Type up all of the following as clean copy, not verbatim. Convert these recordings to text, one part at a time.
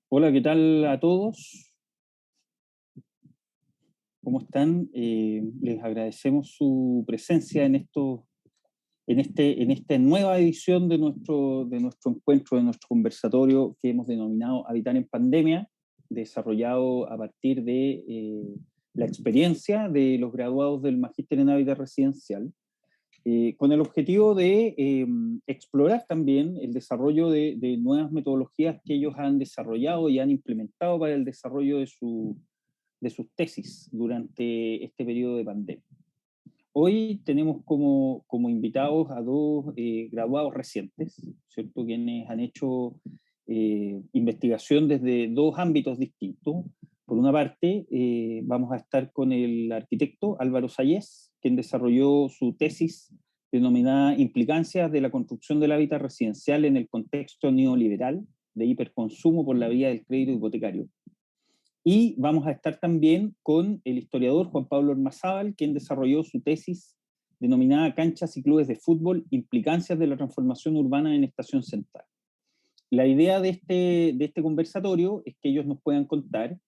Hola, ¿qué tal a todos? ¿Cómo están? Les agradecemos su presencia en esta nueva edición de nuestro encuentro, de nuestro conversatorio que hemos denominado Habitar en Pandemia, desarrollado a partir de la experiencia de los graduados del Magíster en Hábitat Residencial, con el objetivo de explorar también el desarrollo de nuevas metodologías que ellos han desarrollado y han implementado para el desarrollo de sus tesis durante este periodo de pandemia. Hoy tenemos como invitados a dos graduados recientes, ¿cierto? Quienes han hecho investigación desde dos ámbitos distintos. Por una parte, vamos a estar con el arquitecto Álvaro Sayés, quien desarrolló su tesis denominada Implicancias de la construcción del hábitat residencial en el contexto neoliberal de hiperconsumo por la vía del crédito hipotecario. Y vamos a estar también con el historiador Juan Pablo Ormazábal, quien desarrolló su tesis denominada Canchas y clubes de fútbol, implicancias de la transformación urbana en Estación Central. La idea de este conversatorio es que ellos nos puedan contar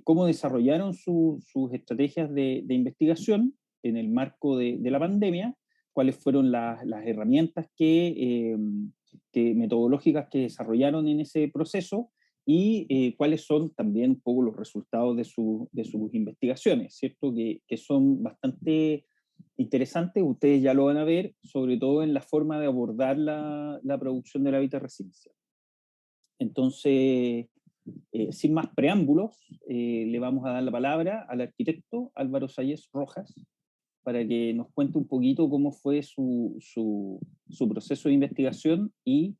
cómo desarrollaron sus estrategias de investigación en el marco de la pandemia, cuáles fueron las herramientas que metodológicas que desarrollaron en ese proceso y cuáles son también un poco los resultados de sus investigaciones, ¿cierto? Que son bastante interesantes, ustedes ya lo van a ver, sobre todo en la forma de abordar la producción del hábitat residencial. Entonces, sin más preámbulos, le vamos a dar la palabra al arquitecto Álvaro Sayés Rojas para que nos cuente un poquito cómo fue su proceso de investigación y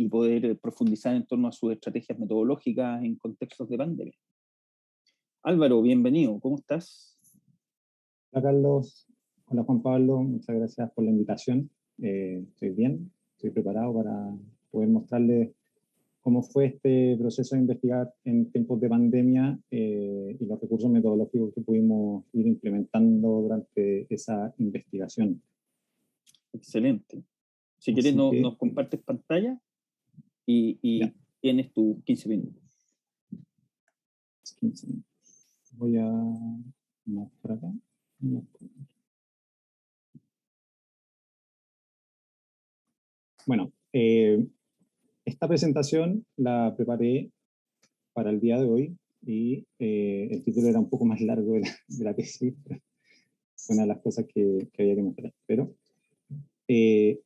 poder profundizar en torno a sus estrategias metodológicas en contextos de pandemia. Álvaro, bienvenido, ¿cómo estás? Hola Carlos, hola Juan Pablo, muchas gracias por la invitación. Estoy bien, estoy preparado para poder mostrarles cómo fue este proceso de investigar en tiempos de pandemia y los recursos metodológicos que pudimos ir implementando durante esa investigación. Excelente. Si quieres, Así que, nos compartes pantalla y ya, tienes tus 15 minutos. 15 minutos. Voy a mostrar acá. Bueno, esta presentación la preparé para el día de hoy y el título era un poco más largo de la tesis, fue una de las cosas que había que mostrar. Pero eh,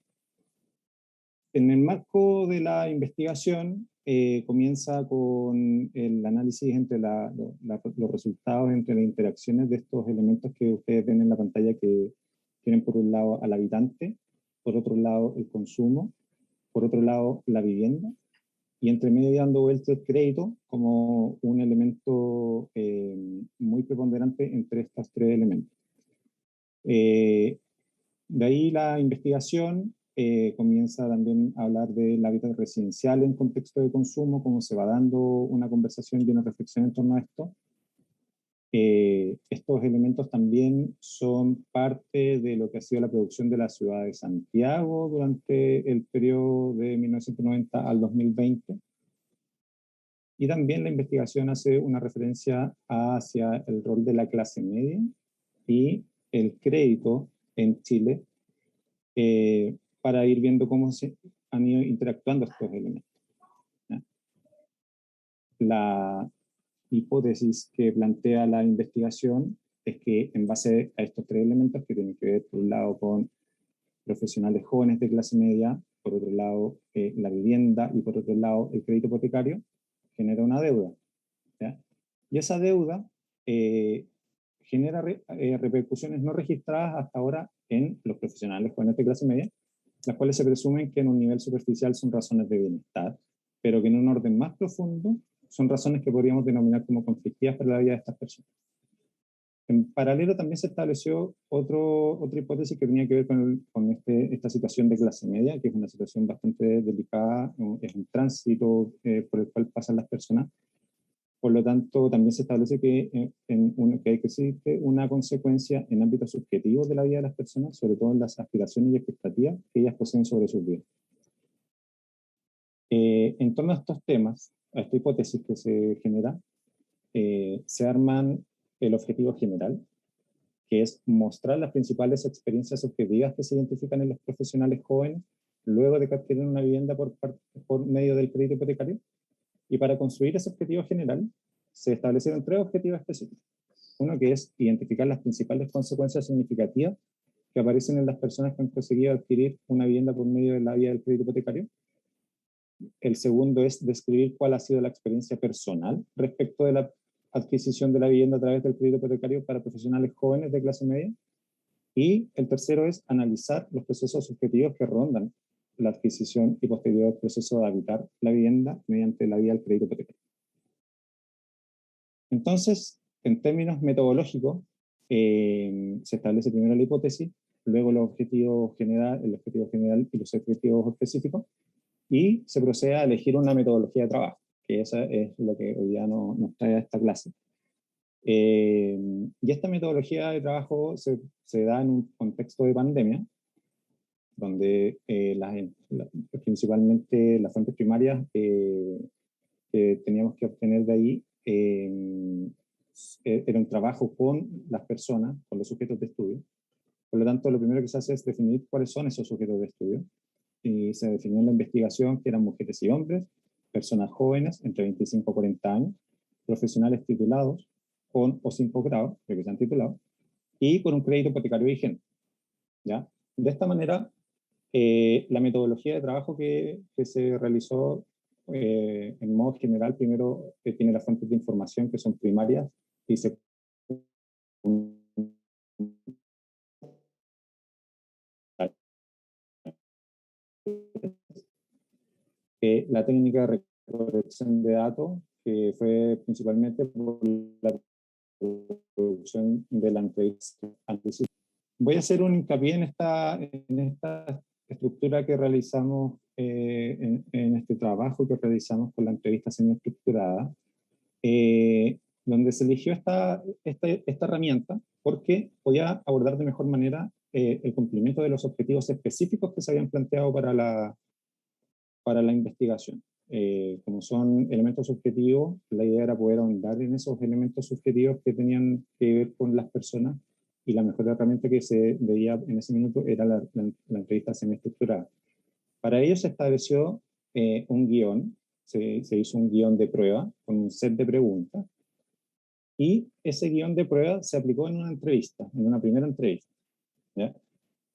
en el marco de la investigación comienza con el análisis entre los resultados, entre las interacciones de estos elementos que ustedes ven en la pantalla que tienen por un lado al habitante, por otro lado el consumo, por otro lado la vivienda, y entre medio dando vuelta el crédito como un elemento muy preponderante entre estos tres elementos. Eh, de ahí la investigación comienza también a hablar del hábitat residencial en contexto de consumo, cómo se va dando una conversación y una reflexión en torno a esto. Estos elementos también son parte de lo que ha sido la producción de la ciudad de Santiago durante el periodo de 1990 al 2020. Y también la investigación hace una referencia hacia el rol de la clase media y el crédito en Chile para ir viendo cómo se han ido interactuando estos elementos. ¿Ya? La hipótesis que plantea la investigación es que en base a estos tres elementos que tienen que ver por un lado con profesionales jóvenes de clase media, por otro lado la vivienda y por otro lado el crédito hipotecario, genera una deuda. ¿Ya? Y esa deuda genera repercusiones no registradas hasta ahora en los profesionales jóvenes de clase media, las cuales se presumen que en un nivel superficial son razones de bienestar, pero que en un orden más profundo son razones que podríamos denominar como conflictivas para la vida de estas personas. En paralelo también se estableció otra hipótesis que tenía que ver con esta situación de clase media, que es una situación bastante delicada, es un tránsito por el cual pasan las personas. Por lo tanto, también se establece que existe una consecuencia en ámbitos subjetivos de la vida de las personas, sobre todo en las aspiraciones y expectativas que ellas poseen sobre sus vidas. En torno a estos temas, a esta hipótesis que se genera, se arman el objetivo general, que es mostrar las principales experiencias objetivas que se identifican en los profesionales jóvenes luego de que adquieren una vivienda por medio del crédito hipotecario. Y para construir ese objetivo general, se establecieron 3 objetivos específicos. Uno que es identificar las principales consecuencias significativas que aparecen en las personas que han conseguido adquirir una vivienda por medio de la vía del crédito hipotecario. El segundo es describir cuál ha sido la experiencia personal respecto de la adquisición de la vivienda a través del crédito hipotecario para profesionales jóvenes de clase media. Y el tercero es analizar los procesos subjetivos que rondan la adquisición y posterior proceso de habitar la vivienda mediante la vía del crédito hipotecario. Entonces, en términos metodológicos, se establece primero la hipótesis, luego el objetivo general y los objetivos específicos, y se procede a elegir una metodología de trabajo, que esa es lo que hoy día nos trae a esta clase. Y esta metodología de trabajo se da en un contexto de pandemia, donde principalmente las fuentes primarias que teníamos que obtener de ahí era un trabajo con las personas, con los sujetos de estudio. Por lo tanto, lo primero que se hace es definir cuáles son esos sujetos de estudio. Y se definió en la investigación que eran mujeres y hombres, personas jóvenes entre 25 y 40 años, profesionales titulados, con o sin posgrado, que se han titulado, y con un crédito hipotecario vigente. ¿Ya? De esta manera, la metodología de trabajo que se realizó en modo general, primero tiene las fuentes de información que son primarias y se la técnica de recolección de datos, que fue principalmente por la producción de la entrevista. Voy a hacer un hincapié en esta estructura que realizamos en este trabajo que realizamos con la entrevista semiestructurada, donde se eligió esta herramienta porque podía abordar de mejor manera el cumplimiento de los objetivos específicos que se habían planteado para la investigación. Como son elementos subjetivos, la idea era poder ahondar en esos elementos subjetivos que tenían que ver con las personas, y la mejor herramienta que se veía en ese minuto era la entrevista semiestructurada. Para ello se estableció un guión, se hizo un guión de prueba con un set de preguntas, y ese guión de prueba se aplicó en una entrevista, en una primera entrevista. ¿Ya?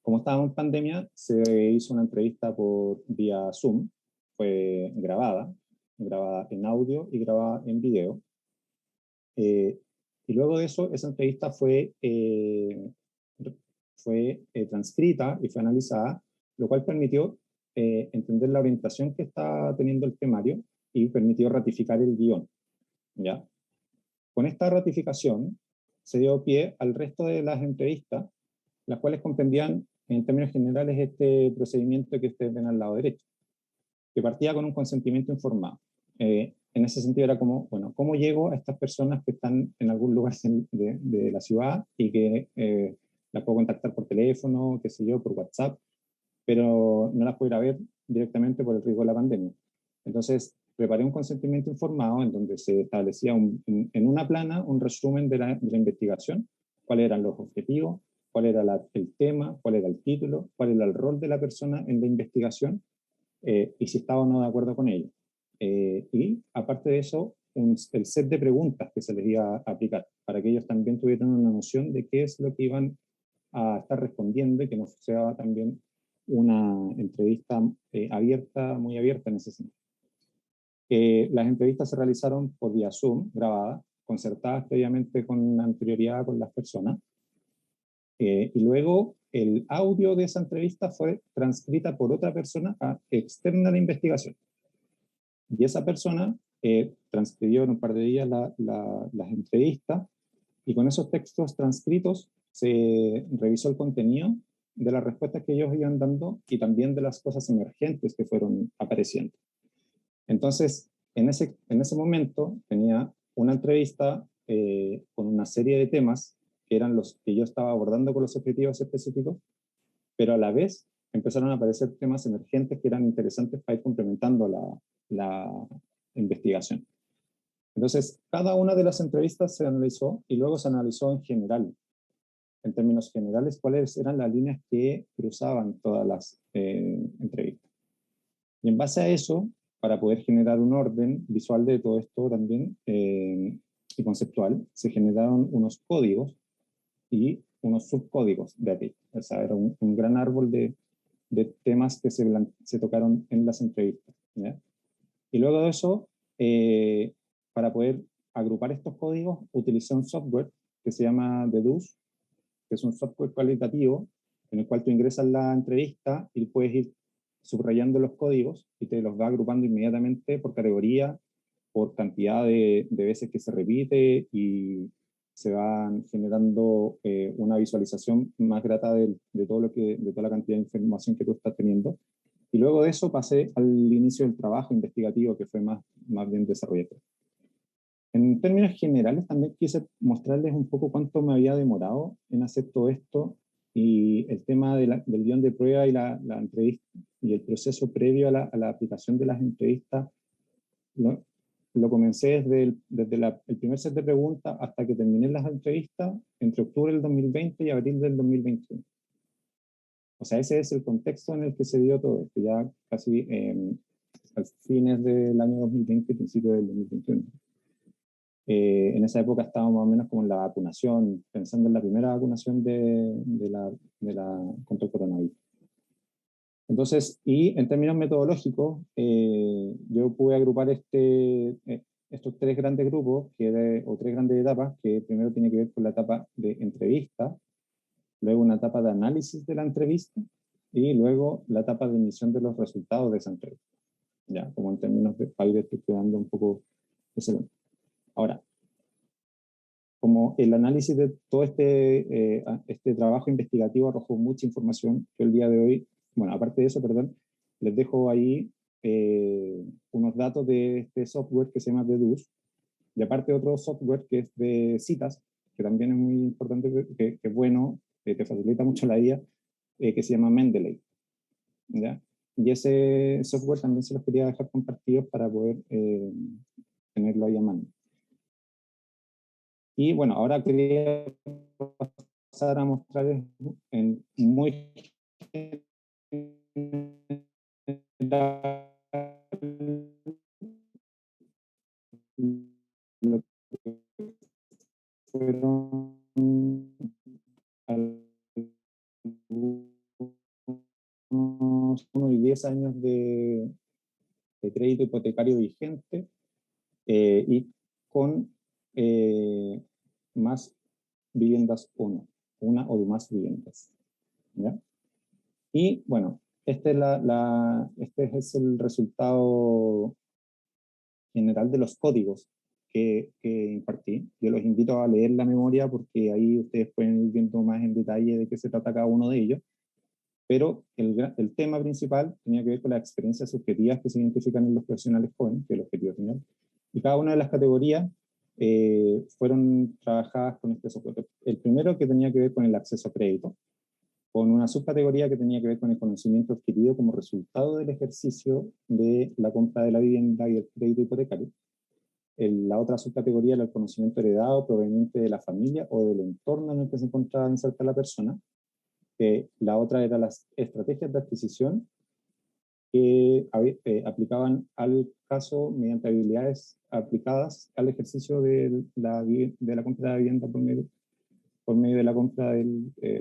Como estábamos en pandemia, se hizo una entrevista por vía Zoom, fue grabada en audio y grabada en video. Y luego de eso, esa entrevista fue transcrita y fue analizada, lo cual permitió entender la orientación que está teniendo el temario y permitió ratificar el guión. ¿Ya? Con esta ratificación se dio pie al resto de las entrevistas, las cuales comprendían en términos generales este procedimiento que ustedes ven al lado derecho, que partía con un consentimiento informado. En ese sentido era como, bueno, ¿cómo llego a estas personas que están en algún lugar de la ciudad y que las puedo contactar por teléfono, qué sé yo, por WhatsApp, pero no las puedo ir a ver directamente por el riesgo de la pandemia? Entonces, preparé un consentimiento informado en donde se establecía en una plana un resumen de la investigación, cuáles eran los objetivos, cuál era el tema, cuál era el título, cuál era el rol de la persona en la investigación, y si estaba o no de acuerdo con ello. Y aparte de eso, el set de preguntas que se les iba a aplicar, para que ellos también tuvieran una noción de qué es lo que iban a estar respondiendo y que no sea también una entrevista abierta, muy abierta en ese sentido. Las entrevistas se realizaron por vía Zoom, grabadas, concertadas previamente con anterioridad con las personas, y luego el audio de esa entrevista fue transcrita por otra persona externa a la investigación. Y esa persona transcribió en un par de días las entrevistas, y con esos textos transcritos se revisó el contenido de las respuestas que ellos iban dando y también de las cosas emergentes que fueron apareciendo. Entonces, en ese momento tenía una entrevista con una serie de temas que eran los que yo estaba abordando con los objetivos específicos, pero a la vez empezaron a aparecer temas emergentes que eran interesantes para ir complementando la investigación. Entonces, cada una de las entrevistas se analizó y luego se analizó en general, en términos generales, cuáles eran las líneas que cruzaban todas las entrevistas. Y en base a eso, para poder generar un orden visual de todo esto también, y conceptual, se generaron unos códigos y unos subcódigos de aquello. O sea, era un gran árbol de temas que se tocaron en las entrevistas, ¿ya? Y luego de eso, para poder agrupar estos códigos, utilicé un software que se llama Deduce, que es un software cualitativo en el cual tú ingresas la entrevista y puedes ir subrayando los códigos y te los va agrupando inmediatamente por categoría, por cantidad de veces que se repite, y se van generando una visualización más grata de toda la cantidad de información que tú estás teniendo. Y luego de eso pasé al inicio del trabajo investigativo, que fue más bien desarrollado. En términos generales, también quise mostrarles un poco cuánto me había demorado en hacer todo esto, y el tema del guión de prueba y la entrevista y el proceso previo a la aplicación de las entrevistas. Lo comencé desde el primer set de preguntas hasta que terminé las entrevistas entre octubre del 2020 y abril del 2021. O sea, ese es el contexto en el que se dio todo esto, ya casi a fines del año 2020 y principios del 2021. En esa época estábamos más o menos como en la vacunación, pensando en la primera vacunación contra el coronavirus. Entonces, y en términos metodológicos, yo pude agrupar estos tres grandes grupos, o tres grandes etapas, que primero tiene que ver con la etapa de entrevista, luego una etapa de análisis de la entrevista, y luego la etapa de emisión de los resultados de esa entrevista. Ya, como en términos de para ir estructurando un poco ese. Ahora, como el análisis de todo este trabajo investigativo arrojó mucha información, yo el día de hoy, bueno, aparte de eso, perdón, les dejo ahí unos datos de este software que se llama Deduce, y aparte otro software que es de citas, que también es muy importante, que es bueno, te facilita mucho la vida, que se llama Mendeley, ¿ya? Y ese software también se los quería dejar compartidos para poder tenerlo ahí a mano. Y bueno, ahora quería pasar a mostrarles en muy lo que fueron unos 10 años de crédito hipotecario vigente, y con más viviendas una o más viviendas, ¿ya? Y bueno, este es el resultado general de los códigos que impartí. Yo los invito a leer la memoria porque ahí ustedes pueden ir viendo más en detalle de qué se trata cada uno de ellos, pero el tema principal tenía que ver con las experiencias subjetivas que se identifican en los profesionales jóvenes, que es el objetivo final, y cada una de las categorías fueron trabajadas con este soporte. El primero, que tenía que ver con el acceso a crédito, con una subcategoría que tenía que ver con el conocimiento adquirido como resultado del ejercicio de la compra de la vivienda y el crédito hipotecario. La otra subcategoría era el conocimiento heredado proveniente de la familia o del entorno en el que se encontraba inserta la persona. La otra era las estrategias de adquisición que aplicaban al caso mediante habilidades aplicadas al ejercicio de la compra de la vivienda por medio de la compra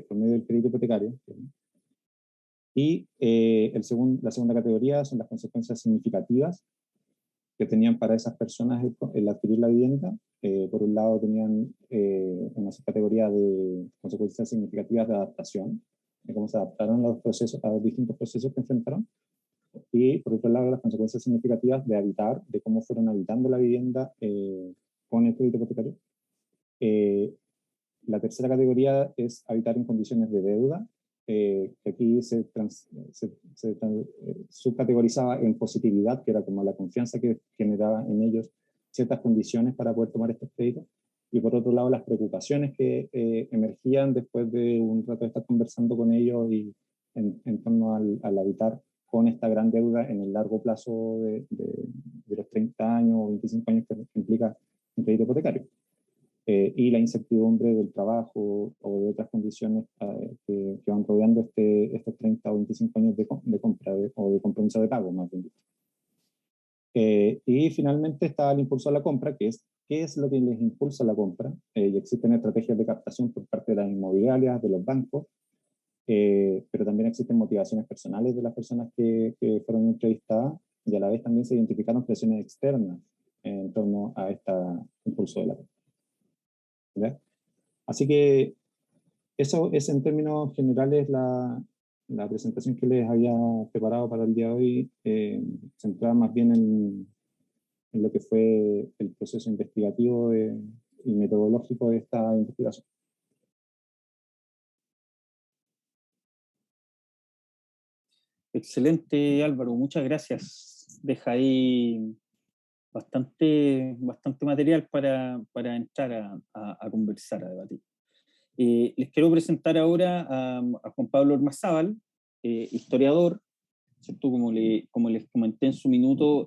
por medio del crédito hipotecario. Y la segunda categoría son las consecuencias significativas que tenían para esas personas el adquirir la vivienda. Por un lado tenían una subcategoría de consecuencias significativas de adaptación, de cómo se adaptaron a los distintos procesos que enfrentaron. Y por otro lado, las consecuencias significativas de habitar, de cómo fueron habitando la vivienda con el crédito hipotecario. La tercera categoría es habitar en condiciones de deuda, que aquí se subcategorizaba en positividad, que era como la confianza que generaba en ellos ciertas condiciones para poder tomar estos créditos. Y por otro lado, las preocupaciones que emergían después de un rato de estar conversando con ellos en torno al habitar con esta gran deuda en el largo plazo de los 30 años o 25 años que implica un crédito hipotecario. Y la incertidumbre del trabajo o de otras condiciones que van rodeando estos 30 o 25 años de compra o de compromiso de pago, más bien dicho. Y finalmente está el impulso a la compra, que es qué es lo que les impulsa la compra. Y existen estrategias de captación por parte de las inmobiliarias, de los bancos, pero también existen motivaciones personales de las personas que fueron entrevistadas, y a la vez también se identificaron presiones externas en torno a este impulso de la compra. ¿Ya? Así que eso es en términos generales la presentación que les había preparado para el día de hoy, centrada más bien en lo que fue el proceso investigativo y metodológico de esta investigación. Excelente, Álvaro, muchas gracias. Deja ahí bastante material para entrar a conversar, a debatir. Les quiero presentar ahora a Juan Pablo Ormazábal, historiador, ¿cierto? Como les comenté en su minuto,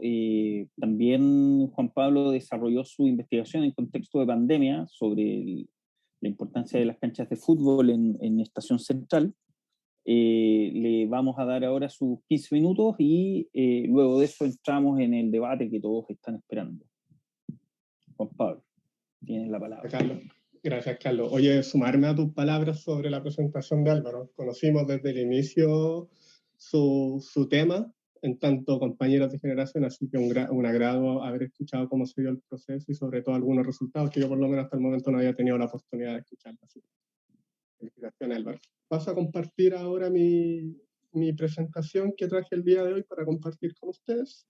también Juan Pablo desarrolló su investigación en contexto de pandemia sobre la importancia de las canchas de fútbol en Estación Central. Le vamos a dar ahora sus 15 minutos y luego de eso entramos en el debate que todos están esperando. Juan Pablo, tienes la palabra. Gracias, Carlos. Oye, sumarme a tus palabras sobre la presentación de Álvaro. Conocimos desde el inicio su tema, en tanto compañeros de generación, así que un agrado haber escuchado cómo se dio el proceso y sobre todo algunos resultados que yo por lo menos hasta el momento no había tenido la oportunidad de escuchar. Así. Felicitaciones, Álvaro. Paso a compartir ahora mi presentación que traje el día de hoy para compartir con ustedes.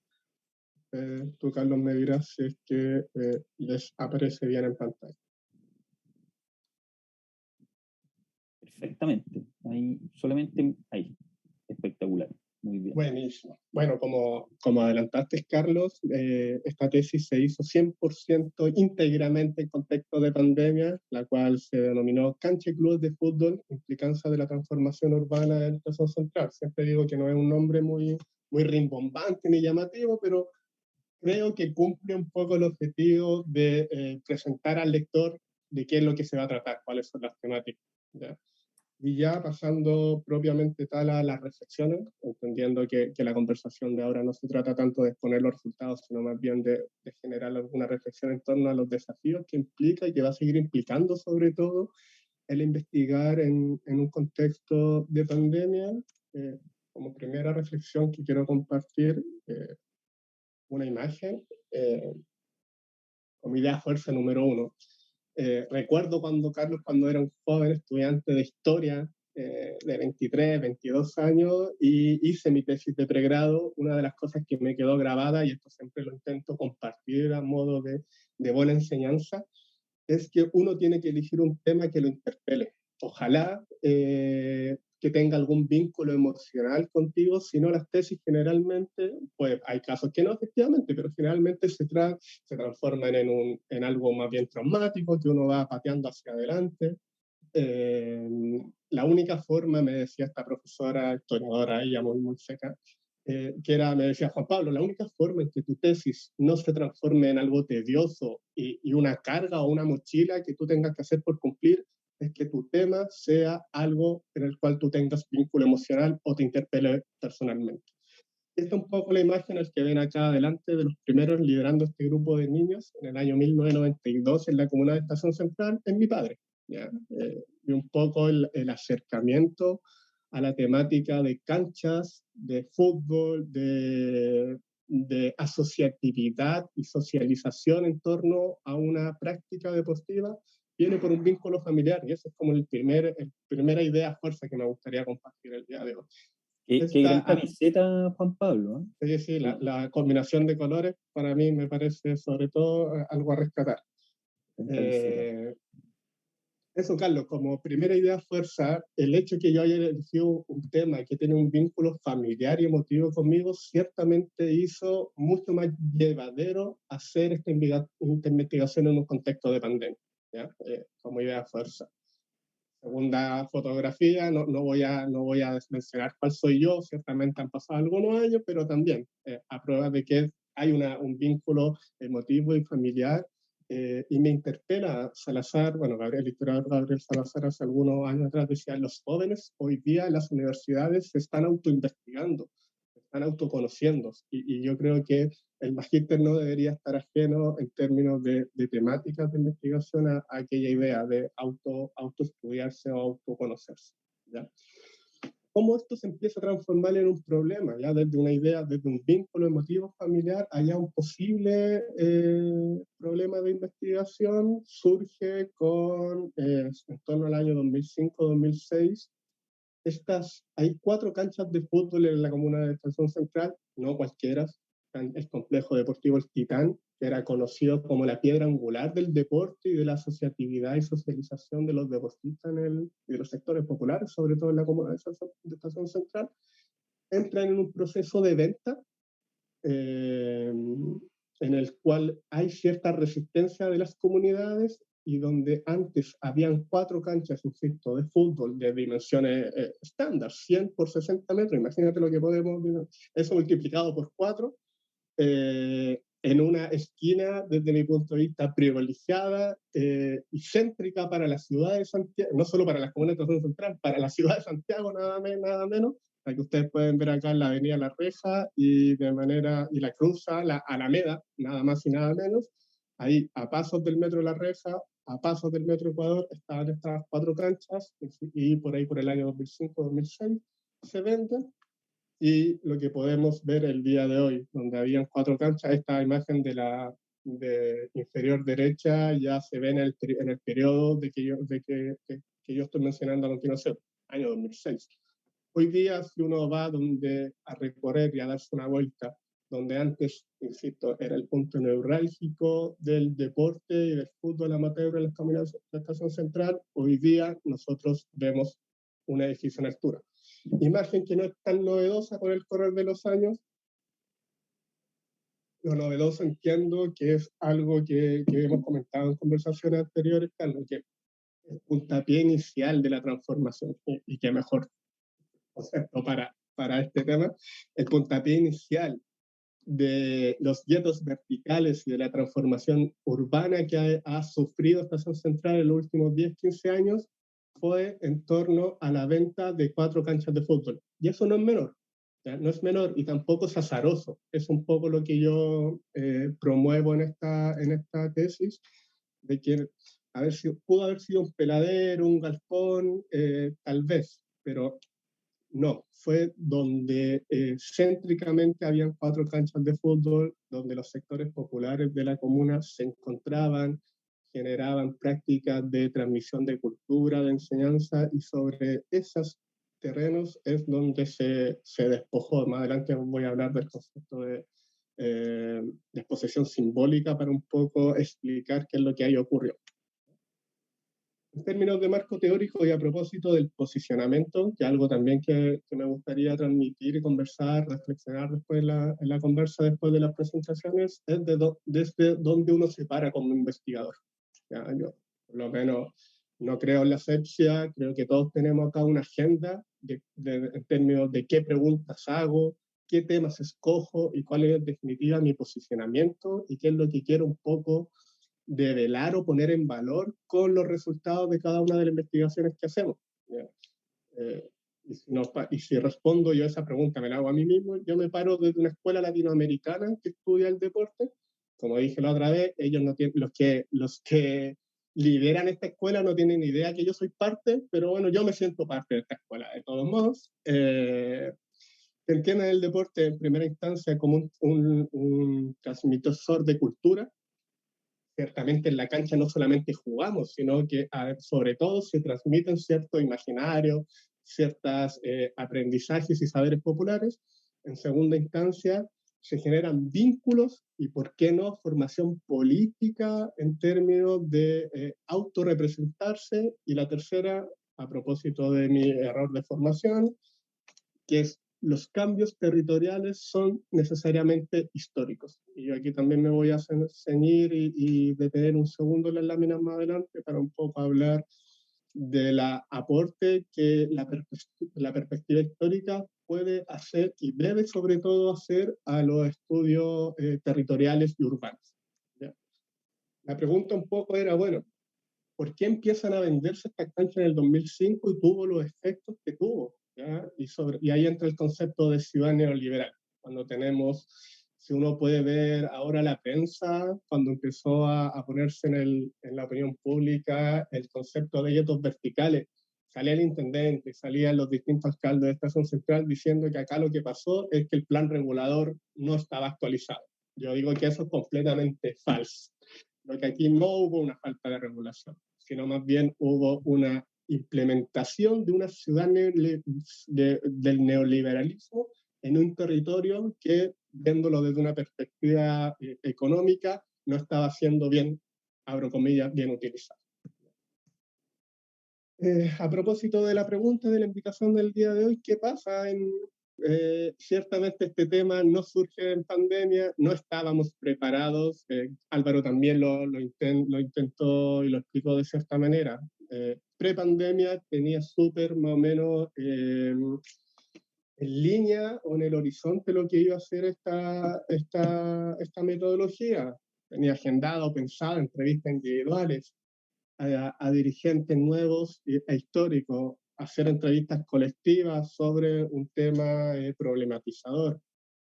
Tú, Carlos, me dirás si es que les aparece bien en pantalla. Perfectamente. Ahí, solamente ahí. Espectacular. Muy bien. Buenísimo. Bueno, como adelantaste, Carlos, esta tesis se hizo 100% íntegramente en contexto de pandemia, la cual se denominó Cancha y Clubes de Fútbol, implicancia de la transformación urbana del Estación Central. Siempre digo que no es un nombre muy rimbombante ni llamativo, pero creo que cumple un poco el objetivo de presentar al lector de qué es lo que se va a tratar, cuáles son las temáticas, ¿ya? Y ya pasando propiamente tal a las reflexiones, entendiendo que la conversación de ahora no se trata tanto de exponer los resultados, sino más bien de generar alguna reflexión en torno a los desafíos que implica y que va a seguir implicando sobre todo el investigar en un contexto de pandemia. Como primera reflexión que quiero compartir, una imagen como idea fuerza número 1. Recuerdo cuando era un joven estudiante de historia de 23, 22 años y hice mi tesis de pregrado. Una de las cosas que me quedó grabada, y esto siempre lo intento compartir a modo de buena enseñanza, es que uno tiene que elegir un tema que lo interpele. Ojalá que tenga algún vínculo emocional contigo, si no las tesis generalmente, pues hay casos que no efectivamente, pero generalmente se transforman en algo más bien traumático, que uno va pateando hacia adelante. La única forma, me decía esta profesora, historiadora, ella muy seca, me decía, Juan Pablo, la única forma en que tu tesis no se transforme en algo tedioso y una carga o una mochila que tú tengas que hacer por cumplir, es que tu tema sea algo en el cual tú tengas vínculo emocional o te interpele personalmente. Esta es un poco la imagen que ven acá adelante de los primeros liderando este grupo de niños en el año 1992 en la comuna de Estación Central, es mi padre. ¿Ya? Y un poco el acercamiento a la temática de canchas, de fútbol, de asociatividad y socialización en torno a una práctica deportiva, viene por un vínculo familiar, y esa es como la primera idea fuerza que me gustaría compartir el día de hoy. Qué gran camiseta, Juan Pablo. Sí, la combinación de colores para mí me parece sobre todo algo a rescatar. Eso, Carlos, como primera idea fuerza, el hecho de que yo haya elegido un tema que tiene un vínculo familiar y emotivo conmigo, ciertamente hizo mucho más llevadero hacer esta investigación en un contexto de pandemia, ¿ya? Como idea fuerza. Segunda fotografía, no voy a mencionar cuál soy yo, ciertamente han pasado algunos años, pero también a prueba de que hay un vínculo emotivo y familiar, y me interpela Salazar, bueno, el historiador Gabriel Salazar hace algunos años atrás decía, los jóvenes hoy día en las universidades se están autoinvestigando, se están autoconociendo, y yo creo que el magíster no debería estar ajeno en términos de temáticas de investigación a aquella idea de autoestudiarse o autoconocerse, ¿ya? Cómo esto se empieza a transformar en un problema, ya desde una idea, desde un vínculo emotivo familiar, allá un posible problema de investigación, surge en torno al año 2005-2006, hay 4 canchas de fútbol en la comuna de Estación Central, no cualquiera, el complejo deportivo El Titán, que era conocido como la piedra angular del deporte y de la asociatividad y socialización de los deportistas de los sectores populares, sobre todo en la comuna de Estación Central, entran en un proceso de venta en el cual hay cierta resistencia de las comunidades, y donde antes habían 4 canchas, insisto, de fútbol de dimensiones estándar, 100 por 60 metros, imagínate lo que podemos, eso multiplicado por 4, en una esquina, desde mi punto de vista, privilegiada y céntrica para la ciudad de Santiago, no solo para las comunas de Estación Central, para la ciudad de Santiago, nada menos, la que ustedes pueden ver acá en la avenida La Reja, y la cruza la Alameda, nada más y nada menos. Ahí, a pasos del metro La Reja, a pasos del metro Ecuador, estaban estas 4 canchas, y por ahí, por el año 2005-2006, se venden. Y lo que podemos ver el día de hoy, donde habían 4 canchas, esta imagen de inferior derecha ya se ve en el periodo que yo estoy mencionando a continuación, año 2006. Hoy día, si uno va a recorrer y a darse una vuelta, donde antes, insisto, era el punto neurálgico del deporte y del fútbol amateur en las comunidades de la Estación Central, hoy día nosotros vemos un edificio en altura. Imagen que no es tan novedosa con el correr de los años. Lo novedoso entiendo que es algo que hemos comentado en conversaciones anteriores, Carlos, que el puntapié inicial de la transformación, y qué mejor concepto para este tema, el puntapié inicial de los guetos verticales y de la transformación urbana que ha sufrido Estación Central en los últimos 10, 15 años, fue en torno a la venta de 4 canchas de fútbol. Y eso no es menor, ¿ya? No es menor y tampoco es azaroso. Es un poco lo que yo promuevo en esta tesis, de que pudo haber sido un peladero, un galpón, tal vez, pero no, fue donde céntricamente habían 4 canchas de fútbol, donde los sectores populares de la comuna se encontraban, generaban prácticas de transmisión de cultura, de enseñanza, y sobre esos terrenos es donde se despojó. Más adelante voy a hablar del concepto de desposesión simbólica para un poco explicar qué es lo que ahí ocurrió. En términos de marco teórico y a propósito del posicionamiento, que es algo también que me gustaría transmitir y conversar, reflexionar después en la conversa, después de las presentaciones, es desde donde uno se para como investigador. ¿Ya? Yo, por lo menos, no creo en la asepsia, creo que todos tenemos acá una agenda en términos de qué preguntas hago, qué temas escojo y cuál es en definitiva mi posicionamiento y qué es lo que quiero un poco develar o poner en valor con los resultados de cada una de las investigaciones que hacemos. Y si respondo yo a esa pregunta, me la hago a mí mismo, yo me paro desde una escuela latinoamericana que estudia el deporte. Como dije la otra vez, ellos no tienen, los que lideran esta escuela no tienen ni idea que yo soy parte, pero bueno, yo me siento parte de esta escuela de todos modos. Entienden el deporte en primera instancia como un transmisor de cultura. Ciertamente en la cancha no solamente jugamos, sino que sobre todo se transmiten ciertos imaginarios, ciertos aprendizajes y saberes populares. En segunda instancia, se generan vínculos y, ¿por qué no?, formación política en términos de autorrepresentarse. Y la tercera, a propósito de mi error de formación, que es los cambios territoriales son necesariamente históricos. Y yo aquí también me voy a ceñir y detener un segundo en las láminas más adelante para un poco hablar del aporte que la perspectiva histórica puede hacer y debe sobre todo hacer a los estudios territoriales y urbanos. ¿Ya? La pregunta un poco era, bueno, ¿por qué empiezan a venderse estas canchas en el 2005 y tuvo los efectos que tuvo? ¿Ya? Y ahí entra el concepto de ciudad neoliberal, cuando tenemos, si uno puede ver ahora la prensa, cuando empezó a ponerse en la opinión pública el concepto de guetos verticales, salía el intendente, salían los distintos alcaldes de Estación Central diciendo que acá lo que pasó es que el plan regulador no estaba actualizado. Yo digo que eso es completamente falso. Lo que aquí no hubo una falta de regulación, sino más bien hubo una implementación de una ciudad del neoliberalismo en un territorio que, viéndolo desde una perspectiva económica, no estaba siendo bien, abro comillas, bien utilizado. A propósito de la pregunta de la invitación del día de hoy, ¿qué pasa? Ciertamente este tema no surge en pandemia, no estábamos preparados. Álvaro también lo intentó y lo explicó de cierta manera. Pre-pandemia tenía súper más o menos en línea o en el horizonte lo que iba a ser esta metodología. Tenía agendado, pensado, entrevistas individuales a dirigentes nuevos e históricos, hacer entrevistas colectivas sobre un tema problematizador.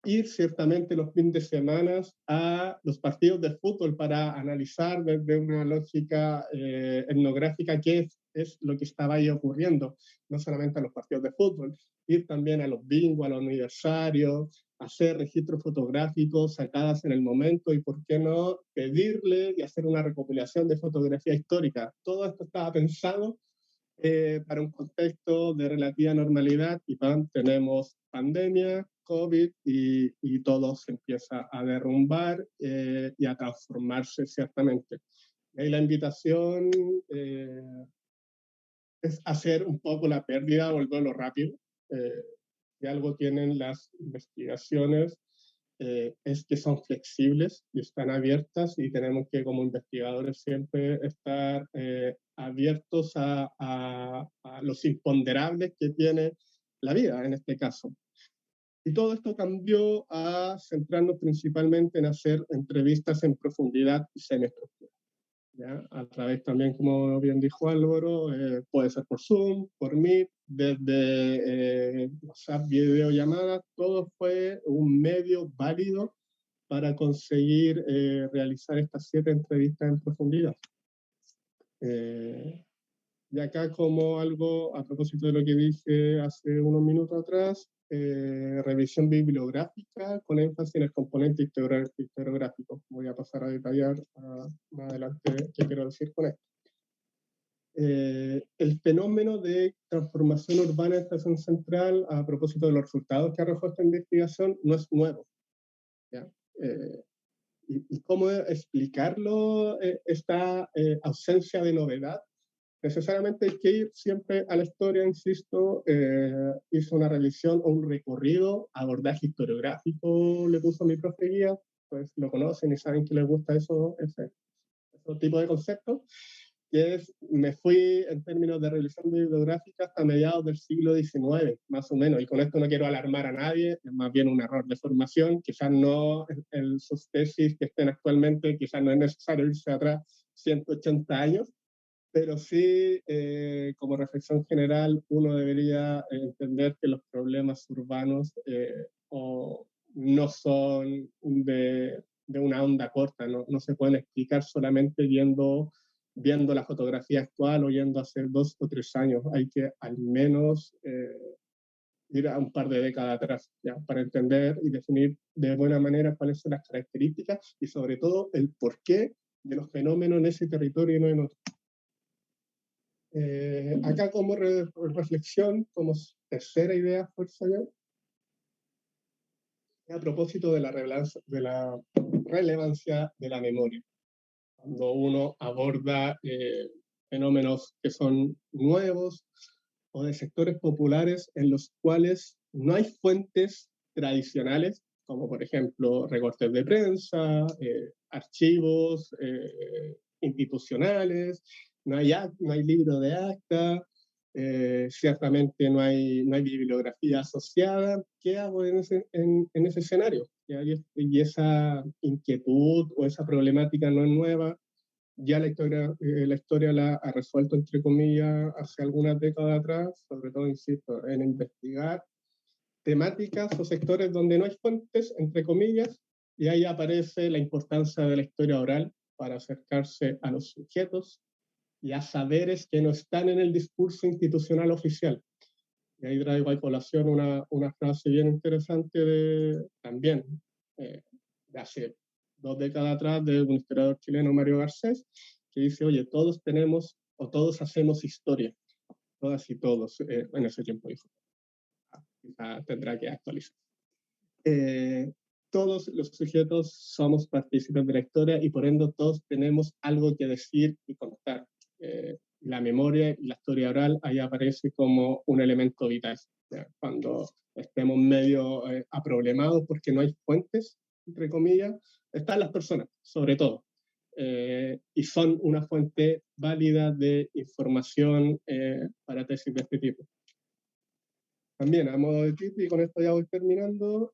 Ir ciertamente los fines de semana a los partidos de fútbol para analizar desde una lógica etnográfica qué es lo que estaba ahí ocurriendo, no solamente a los partidos de fútbol, ir también a los bingos, a los aniversarios, hacer registros fotográficos sacadas en el momento y, ¿por qué no, pedirle y hacer una recopilación de fotografía histórica? Todo esto estaba pensado para un contexto de relativa normalidad y tenemos pandemia, COVID y todo se empieza a derrumbar y a transformarse ciertamente. Y ahí la invitación es hacer un poco la pérdida, volverlo rápido. Si algo tienen las investigaciones es que son flexibles y están abiertas y tenemos que como investigadores siempre estar abiertos a los imponderables que tiene la vida en este caso. Y todo esto cambió a centrarnos principalmente en hacer entrevistas en profundidad y semiestructura. ¿Ya? A través también, como bien dijo Álvaro, puede ser por Zoom, por Meet, desde WhatsApp, videollamadas, todo fue un medio válido para conseguir realizar estas 7 entrevistas en profundidad. Y acá como algo, a propósito de lo que dije hace unos minutos atrás, revisión bibliográfica con énfasis en el componente historiográfico. Voy a pasar a detallar más adelante qué quiero decir con esto. El fenómeno de transformación urbana en Estación Central, a propósito de los resultados que arrojó esta investigación, no es nuevo. ¿Ya? ¿Y cómo explicarlo, esta ausencia de novedad? Necesariamente hay que ir siempre a la historia, insisto. Hizo una revisión o un recorrido, abordaje historiográfico, le puso mi profe guía, pues lo conocen y saben que les gusta ese tipo de conceptos, que es, me fui en términos de revisión bibliográfica hasta mediados del siglo XIX, más o menos, y con esto no quiero alarmar a nadie, es más bien un error de formación, quizás no en sus tesis que estén actualmente, quizás no es necesario irse atrás 180 años, pero sí, como reflexión general, uno debería entender que los problemas urbanos no son de una onda corta, no se pueden explicar solamente viendo la fotografía actual o yendo hace 2 o 3 años. Hay que al menos ir a un par de décadas atrás, ¿ya? Para entender y definir de buena manera cuáles son las características y sobre todo el porqué de los fenómenos en ese territorio y no en otro. Acá como reflexión, como tercera idea, fuerza ya, a propósito de la relevancia de la memoria. Cuando uno aborda fenómenos que son nuevos o de sectores populares en los cuales no hay fuentes tradicionales, como por ejemplo recortes de prensa, archivos institucionales, no hay libro de acta, ciertamente no hay bibliografía asociada. ¿Qué hago en ese escenario? Y esa inquietud o esa problemática no es nueva. Ya la historia la ha resuelto, entre comillas, hace algunas décadas atrás, sobre todo, insisto, en investigar temáticas o sectores donde no hay fuentes, entre comillas, y ahí aparece la importancia de la historia oral para acercarse a los sujetos y a saberes que no están en el discurso institucional oficial. Y ahí traigo a colación una frase bien interesante también, de hace 2 décadas atrás, de un historiador chileno, Mario Garcés, que dice, oye, todos tenemos o todos hacemos historia, todas y todos, en ese tiempo dijo. Quizá tendrá que actualizar. Todos los sujetos somos partícipes de la historia y por ende todos tenemos algo que decir y contar. La memoria y la historia oral ahí aparece como un elemento vital. Cuando estemos medio aproblemados porque no hay fuentes, entre comillas, están las personas, sobre todo. Y son una fuente válida de información para tesis de este tipo. También, a modo de tip, y con esto ya voy terminando,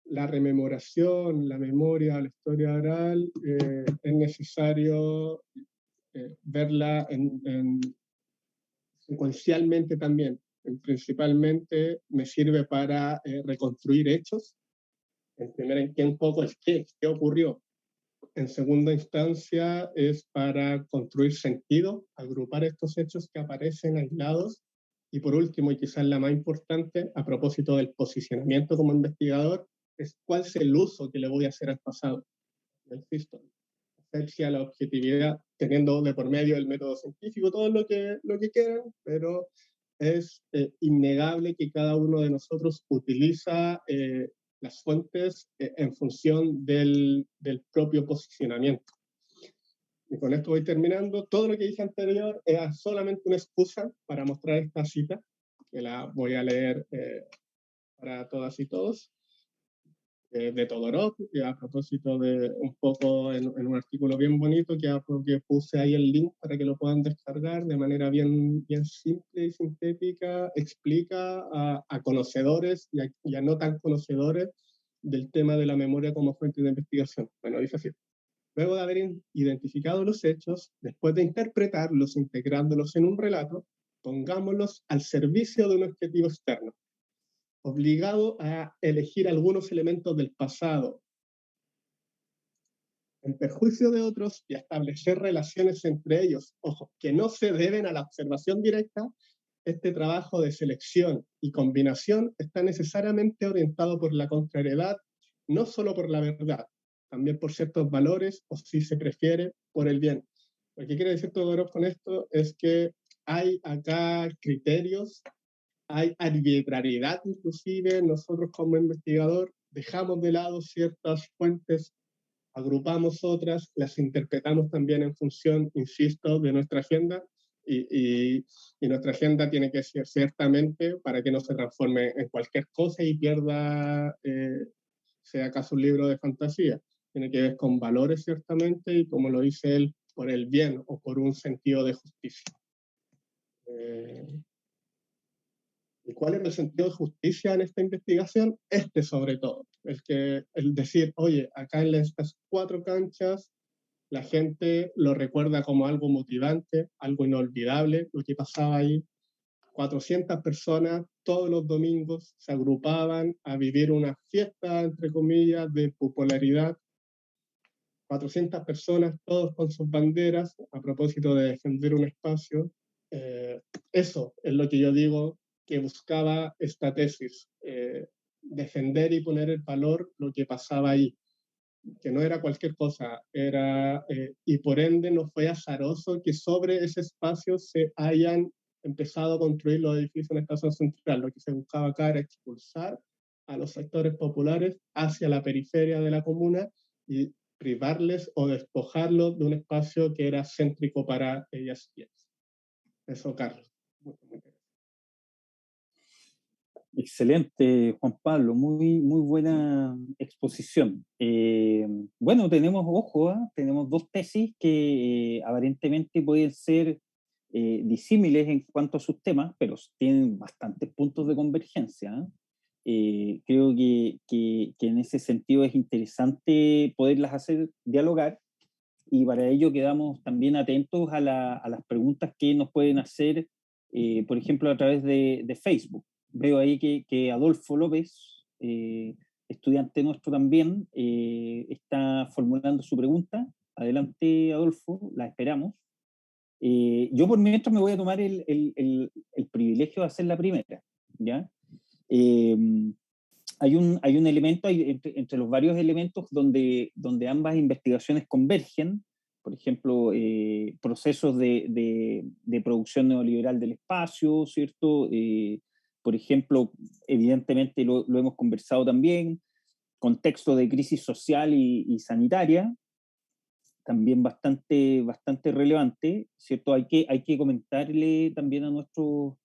la rememoración, la memoria, la historia oral, es necesario verla secuencialmente también. Principalmente me sirve para reconstruir hechos. En poco es qué ocurrió. En segunda instancia es para construir sentido, agrupar estos hechos que aparecen aislados. Y por último, y quizás la más importante, a propósito del posicionamiento como investigador, es cuál es el uso que le voy a hacer al pasado. Insisto, hacia la objetividad, teniendo de por medio el método científico, todo lo que quieran, pero es innegable que cada uno de nosotros utiliza las fuentes en función del propio posicionamiento. Y con esto voy terminando. Todo lo que dije anterior era solamente una excusa para mostrar esta cita, que la voy a leer para todas y todos, de Todorov, a propósito de un poco en un artículo bien bonito que puse ahí el link para que lo puedan descargar de manera bien simple y sintética. Explica a conocedores y a no tan conocedores del tema de la memoria como fuente de investigación. Bueno, dice así. Luego de haber identificado los hechos, después de interpretarlos, integrándolos en un relato, pongámoslos al servicio de un objetivo externo, obligado a elegir algunos elementos del pasado en perjuicio de otros y a establecer relaciones entre ellos, ojo, que no se deben a la observación directa. Este trabajo de selección y combinación está necesariamente orientado por la contrariedad, no solo por la verdad, también por ciertos valores o, si se prefiere, por el bien. Lo que quiere decir Todorov con esto es que hay acá criterios, hay arbitrariedad inclusive. Nosotros como investigador dejamos de lado ciertas fuentes, agrupamos otras, las interpretamos también en función, insisto, de nuestra agenda, y nuestra agenda tiene que ser ciertamente para que no se transforme en cualquier cosa y pierda, sea acaso un libro de fantasía. Tiene que ver con valores ciertamente y, como lo dice él, por el bien o por un sentido de justicia. ¿Y cuál es el sentido de justicia en esta investigación? Sobre todo, el decir, oye, acá en estas 4 canchas la gente lo recuerda como algo motivante, algo inolvidable, lo que pasaba ahí. 400 personas todos los domingos se agrupaban a vivir una fiesta, entre comillas, de popularidad. 400 personas, todos con sus banderas, a propósito de defender un espacio. Eso es lo que yo digo que buscaba esta tesis, defender y poner el valor lo que pasaba ahí, que no era cualquier cosa, y por ende no fue azaroso que sobre ese espacio se hayan empezado a construir los edificios en la estación central. Lo que se buscaba acá era expulsar a los sectores populares hacia la periferia de la comuna y privarles o despojarlos de un espacio que era céntrico para ellas y ellos. Eso, Carlos. Muy bien. Excelente, Juan Pablo, muy buena exposición. Bueno, tenemos, ojo, tenemos dos tesis que aparentemente pueden ser disímiles en cuanto a sus temas, pero tienen bastantes puntos de convergencia. Creo que en ese sentido es interesante poderlas hacer dialogar, y para ello quedamos también atentos a las preguntas que nos pueden hacer, por ejemplo, a través de Facebook. Veo ahí que Adolfo López, estudiante nuestro también, está formulando su pregunta. Adelante, Adolfo, la esperamos. Yo por mientras me voy a tomar el privilegio de hacer la primera, ¿ya? Eh, hay un elemento, entre los varios elementos donde ambas investigaciones convergen, por ejemplo, procesos de producción neoliberal del espacio, ¿cierto? Por ejemplo, evidentemente lo hemos conversado también, contexto de crisis social y sanitaria, también bastante relevante, ¿cierto? Hay que comentarle también a nuestros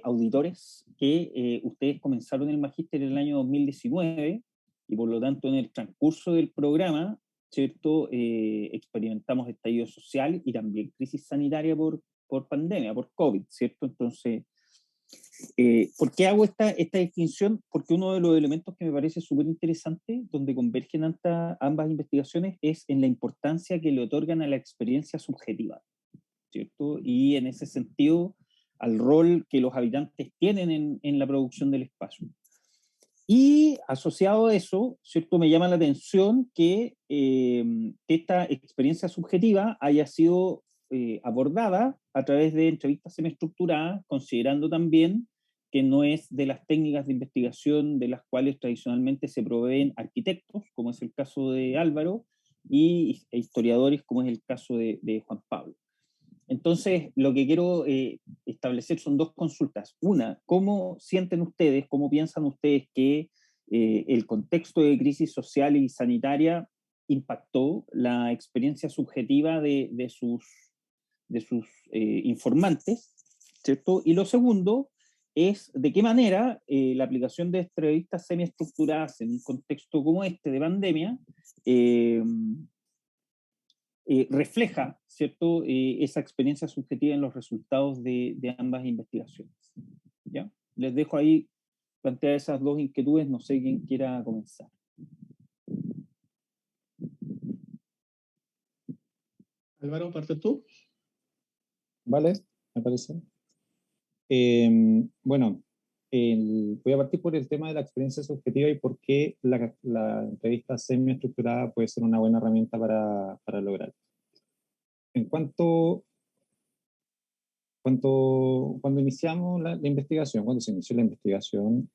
auditores que ustedes comenzaron el magíster en el año 2019 y por lo tanto en el transcurso del programa, ¿cierto? Experimentamos estallido social y también crisis sanitaria por pandemia, por COVID, ¿cierto? Entonces, ¿por qué hago esta distinción? Porque uno de los elementos que me parece súper interesante, donde convergen ambas investigaciones, es en la importancia que le otorgan a la experiencia subjetiva, ¿cierto? Y en ese sentido, al rol que los habitantes tienen en la producción del espacio. Y asociado a eso, ¿cierto? Me llama la atención que esta experiencia subjetiva haya sido abordada a través de entrevistas semiestructuradas, considerando también que no es de las técnicas de investigación de las cuales tradicionalmente se proveen arquitectos, como es el caso de Álvaro, e historiadores, como es el caso de Juan Pablo. Entonces, lo que quiero establecer son dos consultas. Una, ¿cómo sienten ustedes, cómo piensan ustedes que el contexto de crisis social y sanitaria impactó la experiencia subjetiva de sus informantes, ¿cierto? Y lo segundo es de qué manera la aplicación de entrevistas semiestructuradas en un contexto como este de pandemia refleja, ¿cierto?, esa experiencia subjetiva en los resultados de ambas investigaciones. ¿Ya? Les dejo ahí plantear esas dos inquietudes, no sé quién quiera comenzar. Álvaro, ¿partes tú? Vale, me parece. Bueno, voy a partir por el tema de la experiencia subjetiva y por qué la entrevista semiestructurada puede ser una buena herramienta para lograr. En cuanto, cuando iniciamos la investigación, cuando se inició la investigación,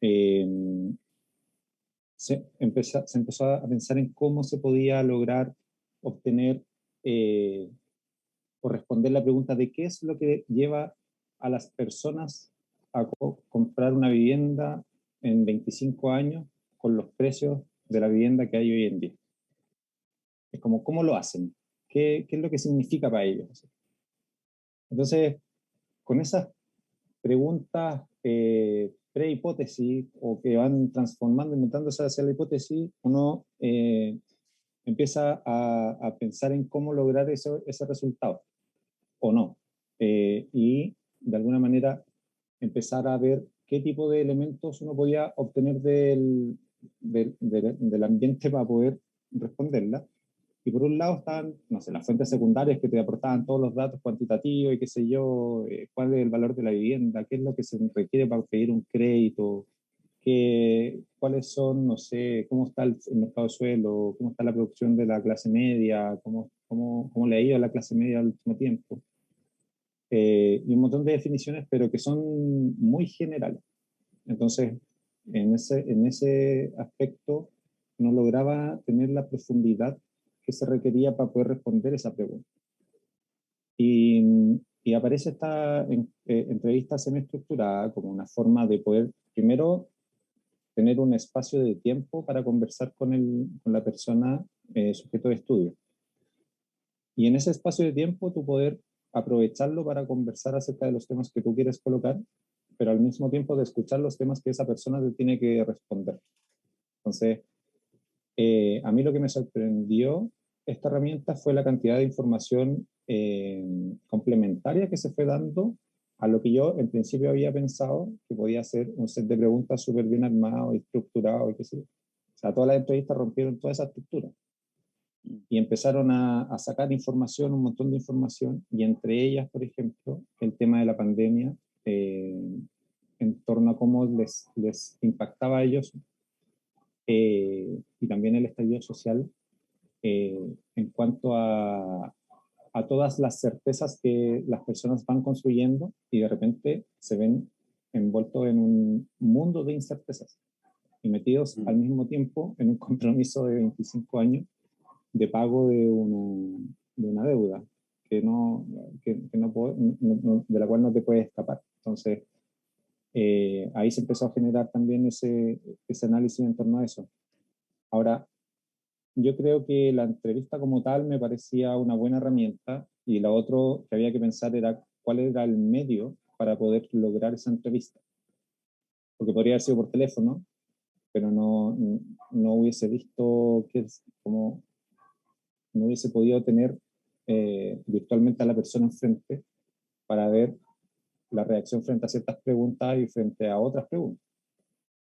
se empezó a pensar en cómo se podía lograr obtener o responder la pregunta de qué es lo que lleva a las personas a comprar una vivienda en 25 años con los precios de la vivienda que hay hoy en día. Es como, ¿cómo lo hacen? ¿Qué es lo que significa para ellos? Entonces, con esas preguntas pre-hipótesis o que van transformando y mutándose hacia la hipótesis, uno empieza a pensar en cómo lograr ese resultado o no. Y de alguna manera empezar a ver qué tipo de elementos uno podía obtener del ambiente para poder responderla. Y por un lado están, no sé, las fuentes secundarias que te aportaban todos los datos cuantitativos y qué sé yo, cuál es el valor de la vivienda, qué es lo que se requiere para pedir un crédito, cuáles son, no sé, cómo está el mercado de suelo, cómo está la producción de la clase media, cómo le ha ido a la clase media al último tiempo. Y un montón de definiciones, pero que son muy generales. Entonces, en ese aspecto no lograba tener la profundidad que se requería para poder responder esa pregunta. Y aparece esta entrevista semiestructurada como una forma de poder, primero, tener un espacio de tiempo para conversar con la persona sujeto de estudio. Y en ese espacio de tiempo tú poder aprovecharlo para conversar acerca de los temas que tú quieres colocar, pero al mismo tiempo de escuchar los temas que esa persona te tiene que responder. Entonces, a mí lo que me sorprendió esta herramienta fue la cantidad de información complementaria que se fue dando a lo que yo en principio había pensado que podía ser un set de preguntas súper bien armado y estructurado y qué sé yo. O sea, todas las entrevistas rompieron toda esa estructura y empezaron a sacar información, un montón de información, y entre ellas, por ejemplo, el tema de la pandemia, en torno a cómo les impactaba a ellos, y también el estallido social, en cuanto a todas las certezas que las personas van construyendo y de repente se ven envueltos en un mundo de incertezas y metidos al mismo tiempo en un compromiso de 25 años de pago de una deuda que de la cual no te puedes escapar. Entonces, ahí se empezó a generar también ese análisis en torno a eso. Ahora, yo creo que la entrevista como tal me parecía una buena herramienta, y lo otro que había que pensar era cuál era el medio para poder lograr esa entrevista. Porque podría haber sido por teléfono, pero no hubiese visto como no hubiese podido tener virtualmente a la persona enfrente para ver la reacción frente a ciertas preguntas y frente a otras preguntas,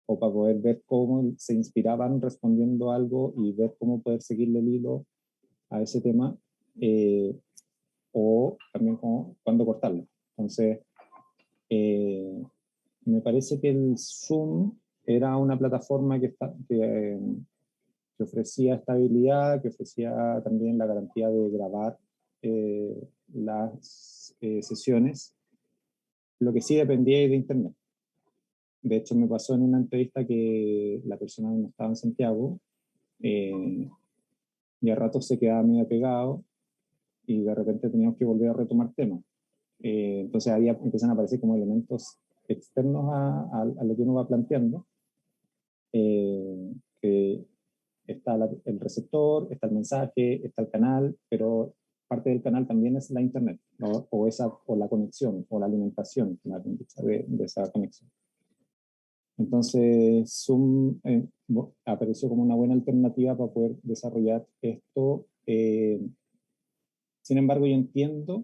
o para poder ver cómo se inspiraban respondiendo algo y ver cómo poder seguirle el hilo a ese tema, o también cuándo cortarlo. Entonces, me parece que el Zoom era una plataforma que ofrecía estabilidad, que ofrecía también la garantía de grabar las sesiones, lo que sí dependía de internet. De hecho, me pasó en una entrevista que la persona no estaba en Santiago, y a ratos se quedaba medio pegado y de repente teníamos que volver a retomar temas. Entonces ahí empiezan a aparecer como elementos externos a lo que uno va planteando, que está el receptor, está el mensaje, está el canal, pero parte del canal también es la internet, ¿no? o la conexión, o la alimentación de esa conexión. Entonces, Zoom apareció como una buena alternativa para poder desarrollar esto. Sin embargo, yo entiendo,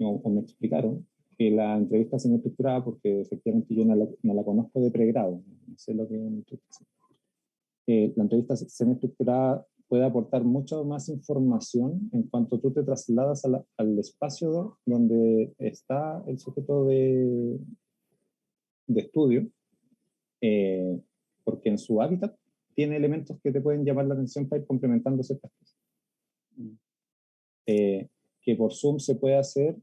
o me explicaron, que la entrevista semi-estructurada, porque efectivamente yo no la conozco de pregrado, no sé lo que es una entrevista. La entrevista semi-estructurada puede aportar mucha más información en cuanto tú te trasladas al espacio donde está el sujeto de estudio, porque en su hábitat tiene elementos que te pueden llamar la atención para ir complementando ciertas cosas. Que por Zoom se puede hacer,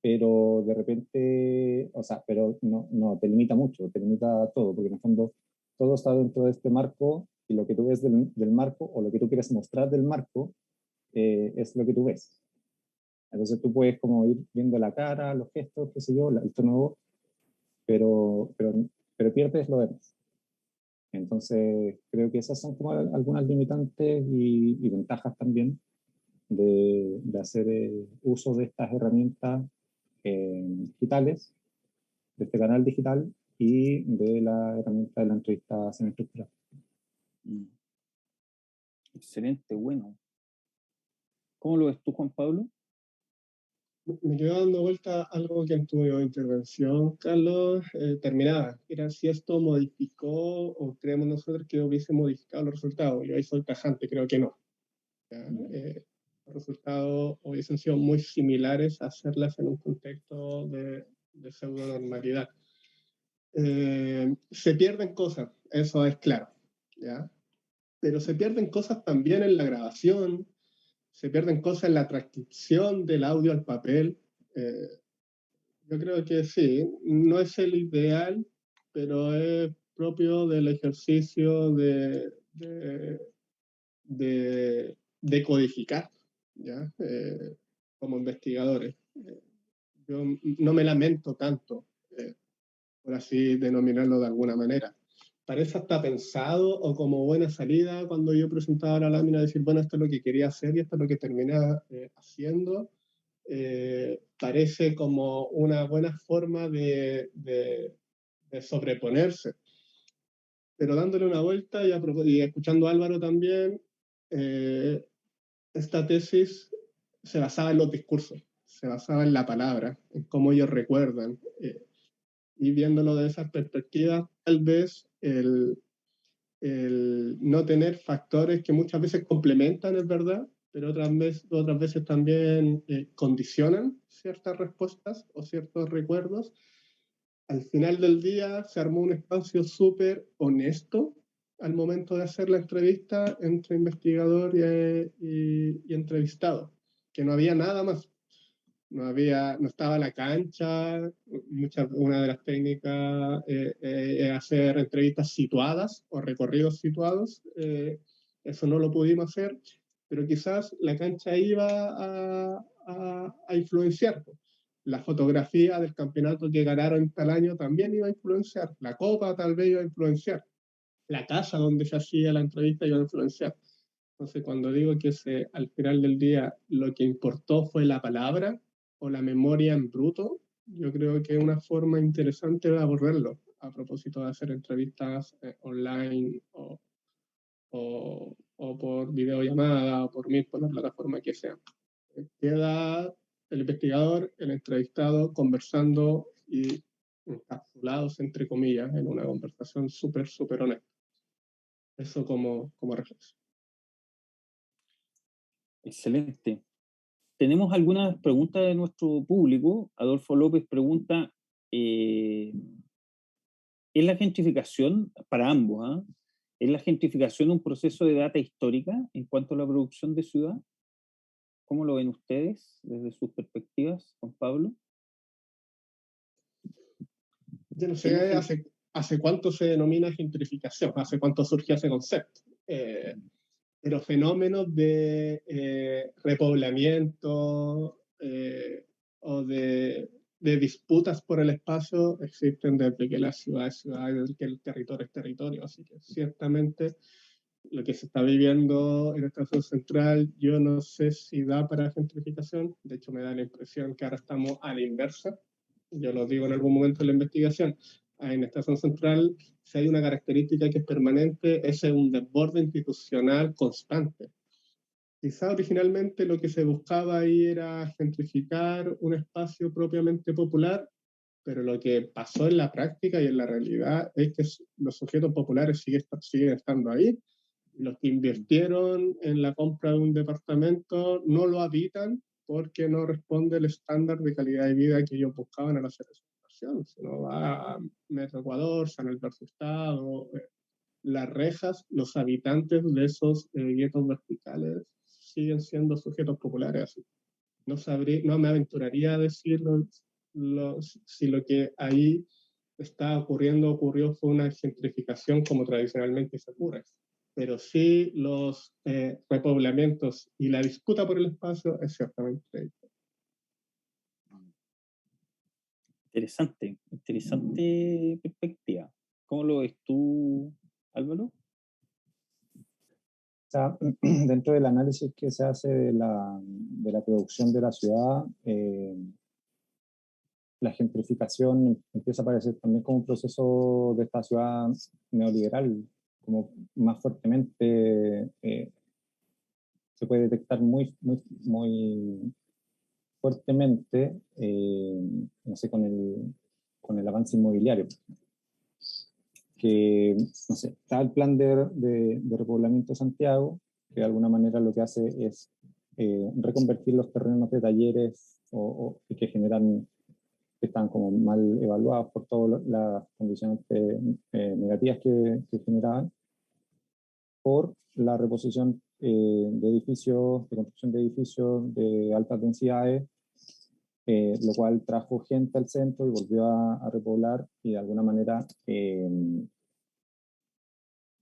pero de repente, o sea, pero no te limita mucho, te limita todo, porque en el fondo todo está dentro de este marco, y lo que tú ves del marco, o lo que tú quieres mostrar del marco, es lo que tú ves. Entonces tú puedes como ir viendo la cara, los gestos, qué sé yo, el tono de voz, pero pierdes lo demás. Entonces creo que esas son como algunas limitantes y ventajas también de hacer uso de estas herramientas digitales, de este canal digital y de la herramienta de la entrevista semiestructurada. Excelente, bueno. ¿Cómo lo ves tú, Juan Pablo? Me quedó dando vuelta algo que en tu intervención, Carlos, terminaba. Era si esto modificó, o creemos nosotros que hubiese modificado los resultados. Yo ahí soy tajante, creo que no. Los resultados hubiesen sido muy similares a hacerlas en un contexto de pseudo-normalidad. Se pierden cosas, eso es claro, ¿ya? Pero se pierden cosas también en la grabación, se pierden cosas en la transcripción del audio al papel. Yo creo que sí, no es el ideal, pero es propio del ejercicio de codificar, ¿ya? Como investigadores. Yo no me lamento tanto, por así denominarlo de alguna manera. Parece hasta pensado o como buena salida cuando yo presentaba la lámina, decir, bueno, esto es lo que quería hacer y esto es lo que terminé haciendo, parece como una buena forma de sobreponerse. Pero dándole una vuelta y escuchando a Álvaro también, esta tesis se basaba en los discursos, se basaba en la palabra, en cómo ellos recuerdan. Y viéndolo de esa perspectiva, tal vez el no tener factores que muchas veces complementan, es verdad, pero otras veces también condicionan ciertas respuestas o ciertos recuerdos. Al final del día se armó un espacio súper honesto al momento de hacer la entrevista entre investigador y entrevistado, que no había nada más. No estaba la cancha. Una de las técnicas es hacer entrevistas situadas o recorridos situados. Eso no lo pudimos hacer, pero quizás la cancha iba a influenciar. La fotografía del campeonato que ganaron tal año también iba a influenciar. La copa tal vez iba a influenciar. La casa donde se hacía la entrevista iba a influenciar. Entonces, cuando digo que al final del día lo que importó fue la palabra o la memoria en bruto, yo creo que es una forma interesante de abordarlo a propósito de hacer entrevistas online o por videollamada o por Meet, por la plataforma que sea. Queda el investigador, el entrevistado conversando y encapsulados, entre comillas, en una conversación súper, súper honesta. Eso como reflexión. Excelente. Tenemos algunas preguntas de nuestro público. Adolfo López pregunta, ¿es la gentrificación, para ambos, ¿eh? ¿Es la gentrificación un proceso de data histórica en cuanto a la producción de ciudad? ¿Cómo lo ven ustedes desde sus perspectivas, Juan Pablo? Yo no sé hace cuánto se denomina gentrificación, hace cuánto surgió ese concepto. Pero fenómenos de repoblamiento o de disputas por el espacio existen desde que la ciudad es ciudad y desde que el territorio es territorio. Así que ciertamente lo que se está viviendo en esta zona central, yo no sé si da para gentrificación. De hecho, me da la impresión que ahora estamos a la inversa. Yo lo digo en algún momento de la investigación. En esta zona central, si hay una característica que es permanente, es un desborde institucional constante. Quizá originalmente lo que se buscaba ahí era gentrificar un espacio propiamente popular, pero lo que pasó en la práctica y en la realidad es que los sujetos populares siguen estando ahí. Los que invirtieron en la compra de un departamento no lo habitan porque no responde el estándar de calidad de vida que ellos buscaban al hacer esa inversión. Si uno va a Metro Ecuador, San Alberto Hurtado, Las Rejas, los habitantes de esos guetos verticales siguen siendo sujetos populares. No me aventuraría a decir si lo que ahí ocurrió fue una gentrificación como tradicionalmente se ocurre. Pero sí los repoblamientos y la disputa por el espacio es ciertamente. Interesante perspectiva. ¿Cómo lo ves tú, Álvaro? O sea, dentro del análisis que se hace de la producción de la ciudad, la gentrificación empieza a aparecer también como un proceso de esta ciudad neoliberal, como más fuertemente se puede detectar muy fuertemente, no sé, con el avance inmobiliario. Que, no sé, está el plan de repoblamiento de Santiago, que de alguna manera lo que hace es reconvertir los terrenos de talleres que generan, que están como mal evaluados por todas las condiciones negativas que generaban, por la reposición de edificios, de construcción de edificios de altas densidades, lo cual trajo gente al centro y volvió a repoblar, y de alguna manera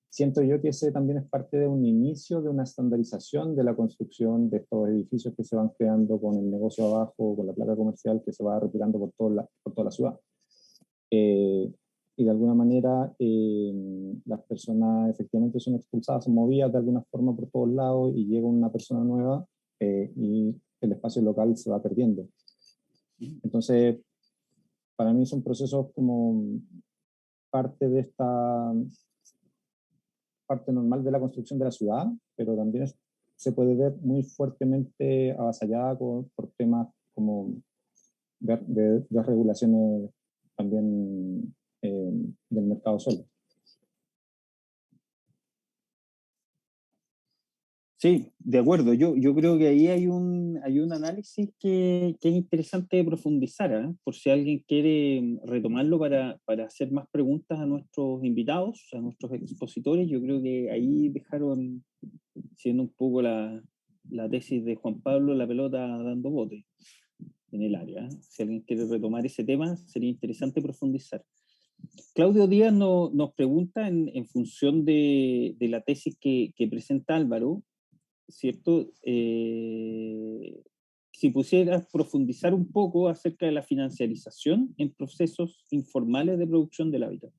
siento yo que ese también es parte de un inicio de una estandarización de la construcción de estos edificios que se van creando con el negocio abajo, con la placa comercial que se va retirando por toda la ciudad. Y de alguna manera las personas efectivamente son expulsadas, son movidas de alguna forma por todos lados, y llega una persona nueva y el espacio local se va perdiendo. Entonces, para mí son procesos como parte de esta parte normal de la construcción de la ciudad, pero también se puede ver muy fuertemente avasallada por temas como de regulaciones también del mercado solo. Sí, de acuerdo. Yo creo que ahí hay un análisis que es interesante de profundizar, ¿eh? Por si alguien quiere retomarlo para hacer más preguntas a nuestros invitados, a nuestros expositores. Yo creo que ahí dejaron, siendo un poco la tesis de Juan Pablo, la pelota dando bote en el área, ¿eh? Si alguien quiere retomar ese tema, sería interesante profundizar. Claudio Díaz nos pregunta en función de la tesis que presenta Álvaro, ¿cierto? Si pusieras profundizar un poco acerca de la financiarización en procesos informales de producción del hábitat.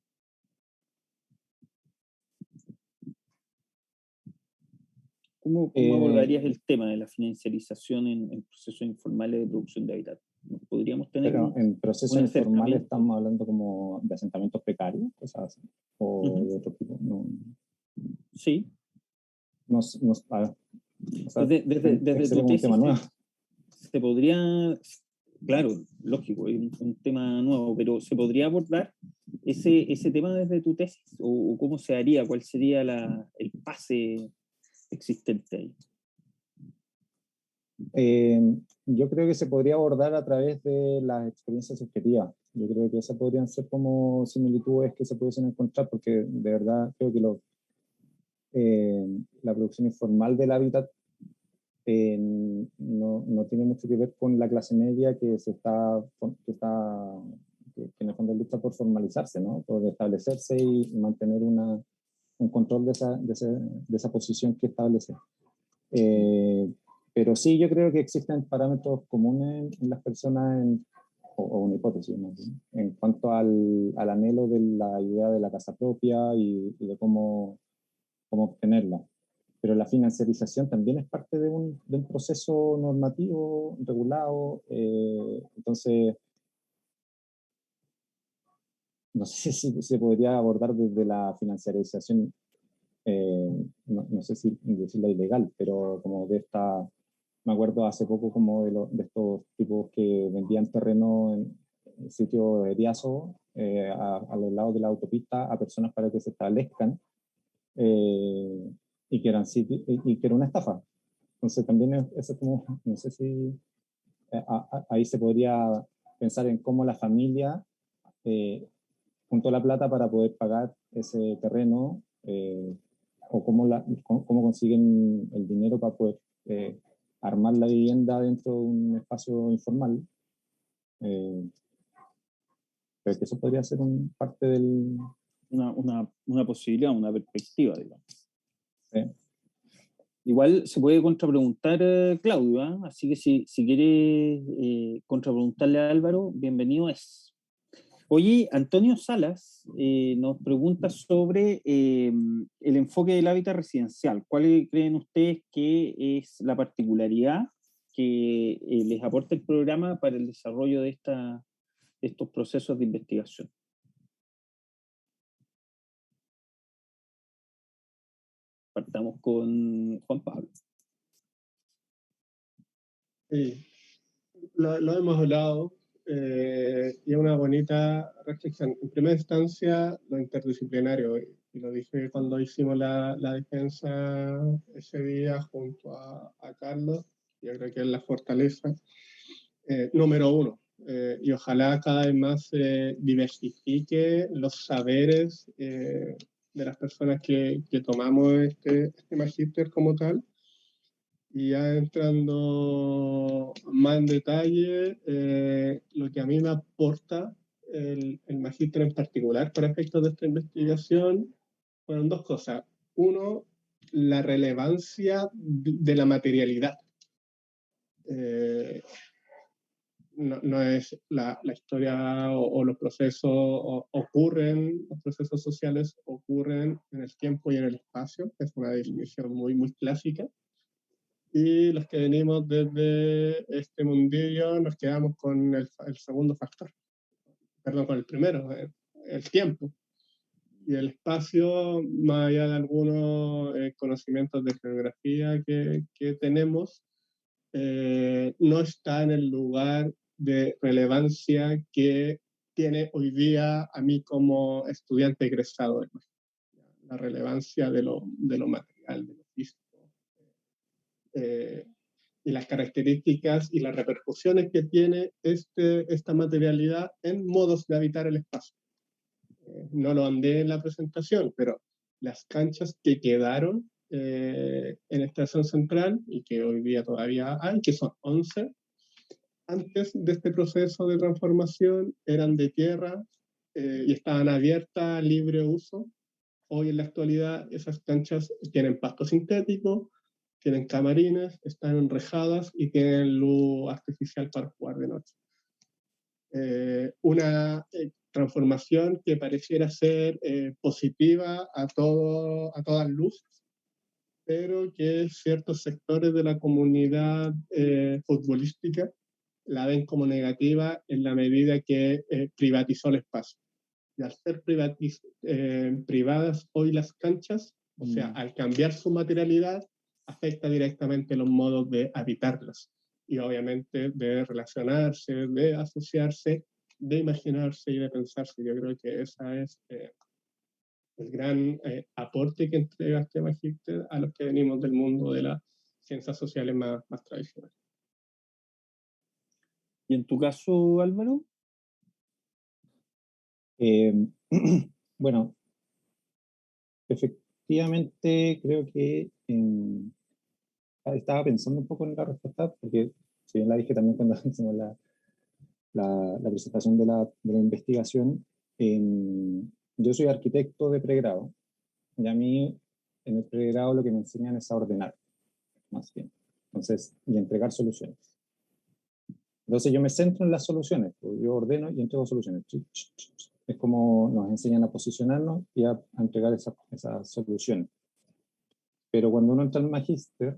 ¿Cómo abordarías el tema de la financiarización en procesos informales de producción de hábitat? ¿Podríamos tener pero en procesos informales estamos hablando como de asentamientos precarios, cosas así, o de otro tipo? No, sí. No, a ver, o sea, desde tu tesis, tema nuevo. Se podría, claro, lógico, es un tema nuevo, pero ¿se podría abordar ese tema desde tu tesis? ¿O cómo se haría? ¿Cuál sería el pase existente ahí? Yo creo que se podría abordar a través de las experiencias subjetivas. Yo creo que esas podrían ser como similitudes que se pudiesen encontrar, porque de verdad creo que la producción informal del hábitat no tiene mucho que ver con la clase media que en el fondo lucha por formalizarse, ¿no? Por establecerse y mantener un control de esa posición que establece. Pero sí, yo creo que existen parámetros comunes en las personas, o una hipótesis más bien, en cuanto al anhelo de la idea de la casa propia y de cómo obtenerla. Pero la financiarización también es parte de un proceso normativo regulado, entonces no sé si se podría abordar desde la financiarización, no sé si decirla ilegal, pero como me acuerdo hace poco como de estos tipos que vendían terreno en sitios heriazos a los lados de la autopista a personas para que se establezcan, y que era una estafa. Entonces también eso como, no sé si ahí se podría pensar en cómo la familia juntó la plata para poder pagar ese terreno, o cómo consiguen el dinero para poder armar la vivienda dentro de un espacio informal. Pero que eso podría ser parte del... Una posibilidad, una perspectiva, digamos. Sí. Igual se puede contrapreguntar, Claudio, ¿eh? Así que si quieres contrapreguntarle a Álvaro, bienvenido es. Oye, Antonio Salas nos pregunta sobre el enfoque del hábitat residencial. ¿Cuál creen ustedes que es la particularidad que les aporta el programa para el desarrollo de estos procesos de investigación? Partamos con Juan Pablo. Sí, lo hemos hablado, y es una bonita reflexión. En primera instancia, lo interdisciplinario, y lo dije cuando hicimos la defensa ese día junto a Carlos, yo creo que es la fortaleza número uno. Y ojalá cada vez más se diversifique los saberes de las personas que tomamos este magíster como tal. Y ya entrando más en detalle, lo que a mí me aporta el magíster en particular para efectos de esta investigación fueron dos cosas. Uno, la relevancia de la materialidad. No es la historia o los procesos ocurren, los procesos sociales ocurren en el tiempo y en el espacio, es una definición muy, muy clásica. y los que venimos desde este mundillo nos quedamos con el segundo factor, perdón, con el primero, el tiempo. Y el espacio, más allá de algunos conocimientos de geografía que tenemos, no está en el lugar de relevancia que tiene hoy día a mí como estudiante egresado de la relevancia de lo material, de lo físico, y las características y las repercusiones que tiene esta materialidad en modos de habitar el espacio. No lo andé en la presentación, pero las canchas que quedaron en Estación Central y que hoy día todavía hay, que son 11, antes de este proceso de transformación eran de tierra y estaban abiertas a libre uso. Hoy en la actualidad esas canchas tienen pasto sintético, tienen camarines, están enrejadas y tienen luz artificial para jugar de noche. Una transformación que pareciera ser positiva a todas luces, pero que ciertos sectores de la comunidad futbolística la ven como negativa en la medida que privatizó el espacio. Y al ser privadas hoy las canchas, o sea, al cambiar su materialidad, afecta directamente los modos de habitarlas y obviamente de relacionarse, de asociarse, de imaginarse y de pensarse. Yo creo que esa es el gran aporte que entrega este magíster a los que venimos del mundo de las ciencias sociales más tradicionales. ¿Y en tu caso, Álvaro? Bueno, efectivamente creo que estaba pensando un poco en la respuesta, porque si bien la dije también cuando hicimos la presentación de la investigación, yo soy arquitecto de pregrado, y a mí en el pregrado lo que me enseñan es a ordenar, más bien, entonces, y entregar soluciones. Entonces yo me centro en las soluciones, yo ordeno y entrego soluciones. Es como nos enseñan a posicionarnos y a entregar esas soluciones. Pero cuando uno entra al magíster,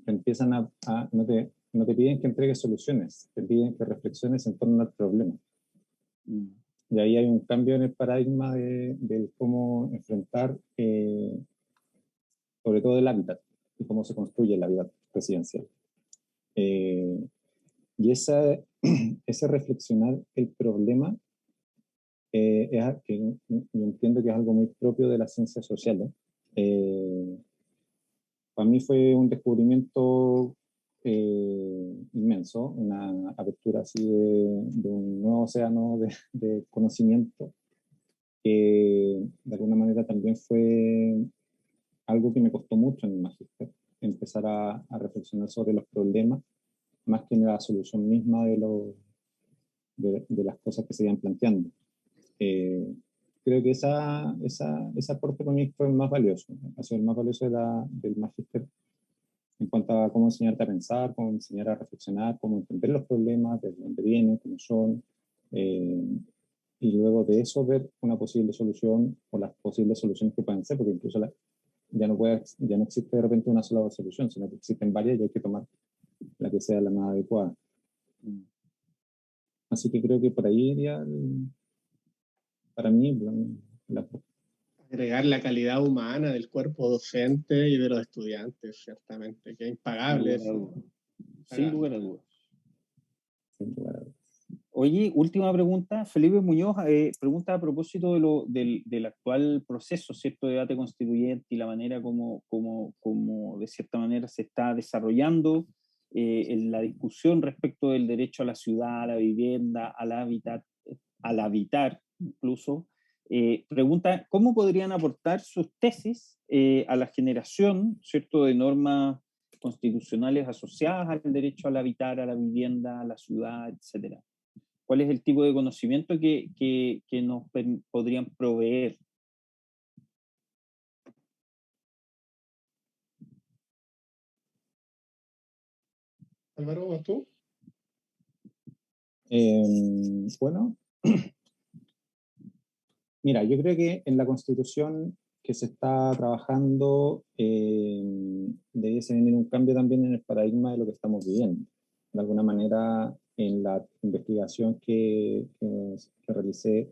empiezan no te piden que entregues soluciones, te piden que reflexiones en torno al problema. Y ahí hay un cambio en el paradigma de cómo enfrentar, sobre todo el hábitat, y cómo se construye el hábitat residencial. Y ese reflexionar el problema, yo entiendo que es algo muy propio de las ciencias sociales. Para mí fue un descubrimiento inmenso, una apertura así de un nuevo océano de conocimiento, que de alguna manera también fue algo que me costó mucho en el magíster, empezar a reflexionar sobre los problemas, más que en la solución misma de las cosas que se iban planteando. Creo que ese aporte para mí fue el más valioso, ha sido el más valioso del magíster, en cuanto a cómo enseñarte a pensar, cómo enseñar a reflexionar, cómo entender los problemas, de dónde vienen, cómo son, y luego de eso ver una posible solución o las posibles soluciones que pueden ser, porque incluso ya no existe de repente una sola solución, sino que existen varias y hay que tomar la que sea la más adecuada. Así que creo que por ahí iría, para mí, agregar la calidad humana del cuerpo docente y de los estudiantes, ciertamente, que es impagable. Sin lugar a dudas. Oye, última pregunta. Felipe Muñoz pregunta a propósito del actual proceso, ¿cierto? Debate constituyente y la manera como de cierta manera se está desarrollando en la discusión respecto del derecho a la ciudad, a la vivienda, al habitar incluso. Pregunta, ¿cómo podrían aportar sus tesis a la generación, ¿cierto?, de normas constitucionales asociadas al derecho al habitar, a la vivienda, a la ciudad, etcétera? ¿Cuál es el tipo de conocimiento que nos podrían proveer? Álvaro, ¿vas tú? Bueno, mira, yo creo que en la Constitución que se está trabajando, debiese venir un cambio también en el paradigma de lo que estamos viviendo. De alguna manera, en la investigación que realicé,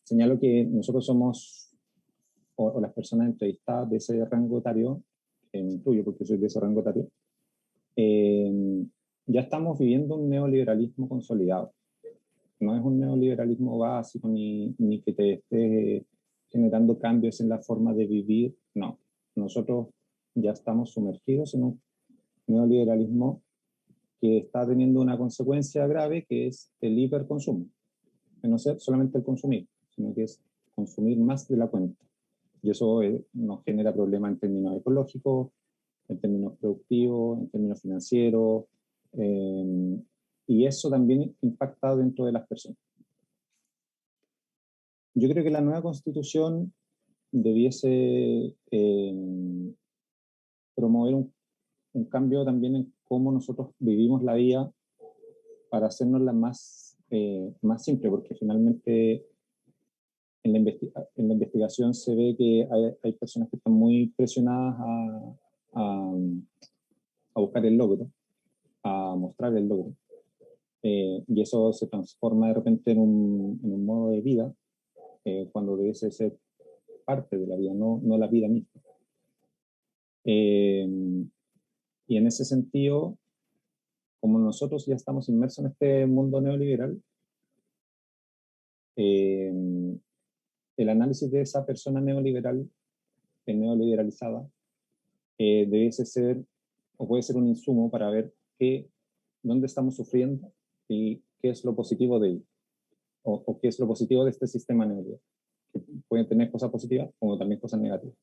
señalo que nosotros somos, o las personas entrevistadas de ese rango etario, que me incluyo porque soy de ese rango etario, ya estamos viviendo un neoliberalismo consolidado. No es un neoliberalismo básico ni que te esté generando cambios en la forma de vivir, no. Nosotros ya estamos sumergidos en un neoliberalismo que está teniendo una consecuencia grave, que es el hiperconsumo. Que no es solamente el consumir, sino que es consumir más de la cuenta. Y eso nos genera problemas en términos ecológicos, en términos productivos, en términos financieros, y eso también impacta dentro de las personas. Yo creo que la nueva constitución debiese promover un cambio también en cómo nosotros vivimos la vida para hacernosla más simple, porque finalmente en la investigación se ve que hay personas que están muy presionadas a buscar el logro, a mostrar el logro, y eso se transforma de repente en un modo de vida cuando debiese ser parte de la vida, no la vida misma. Y en ese sentido, como nosotros ya estamos inmersos en este mundo neoliberal, el análisis de esa persona neoliberalizada, debiese ser, o puede ser un insumo para ver dónde estamos sufriendo y qué es lo positivo de ello, o qué es lo positivo de este sistema neoliberal, que pueden tener cosas positivas como también cosas negativas.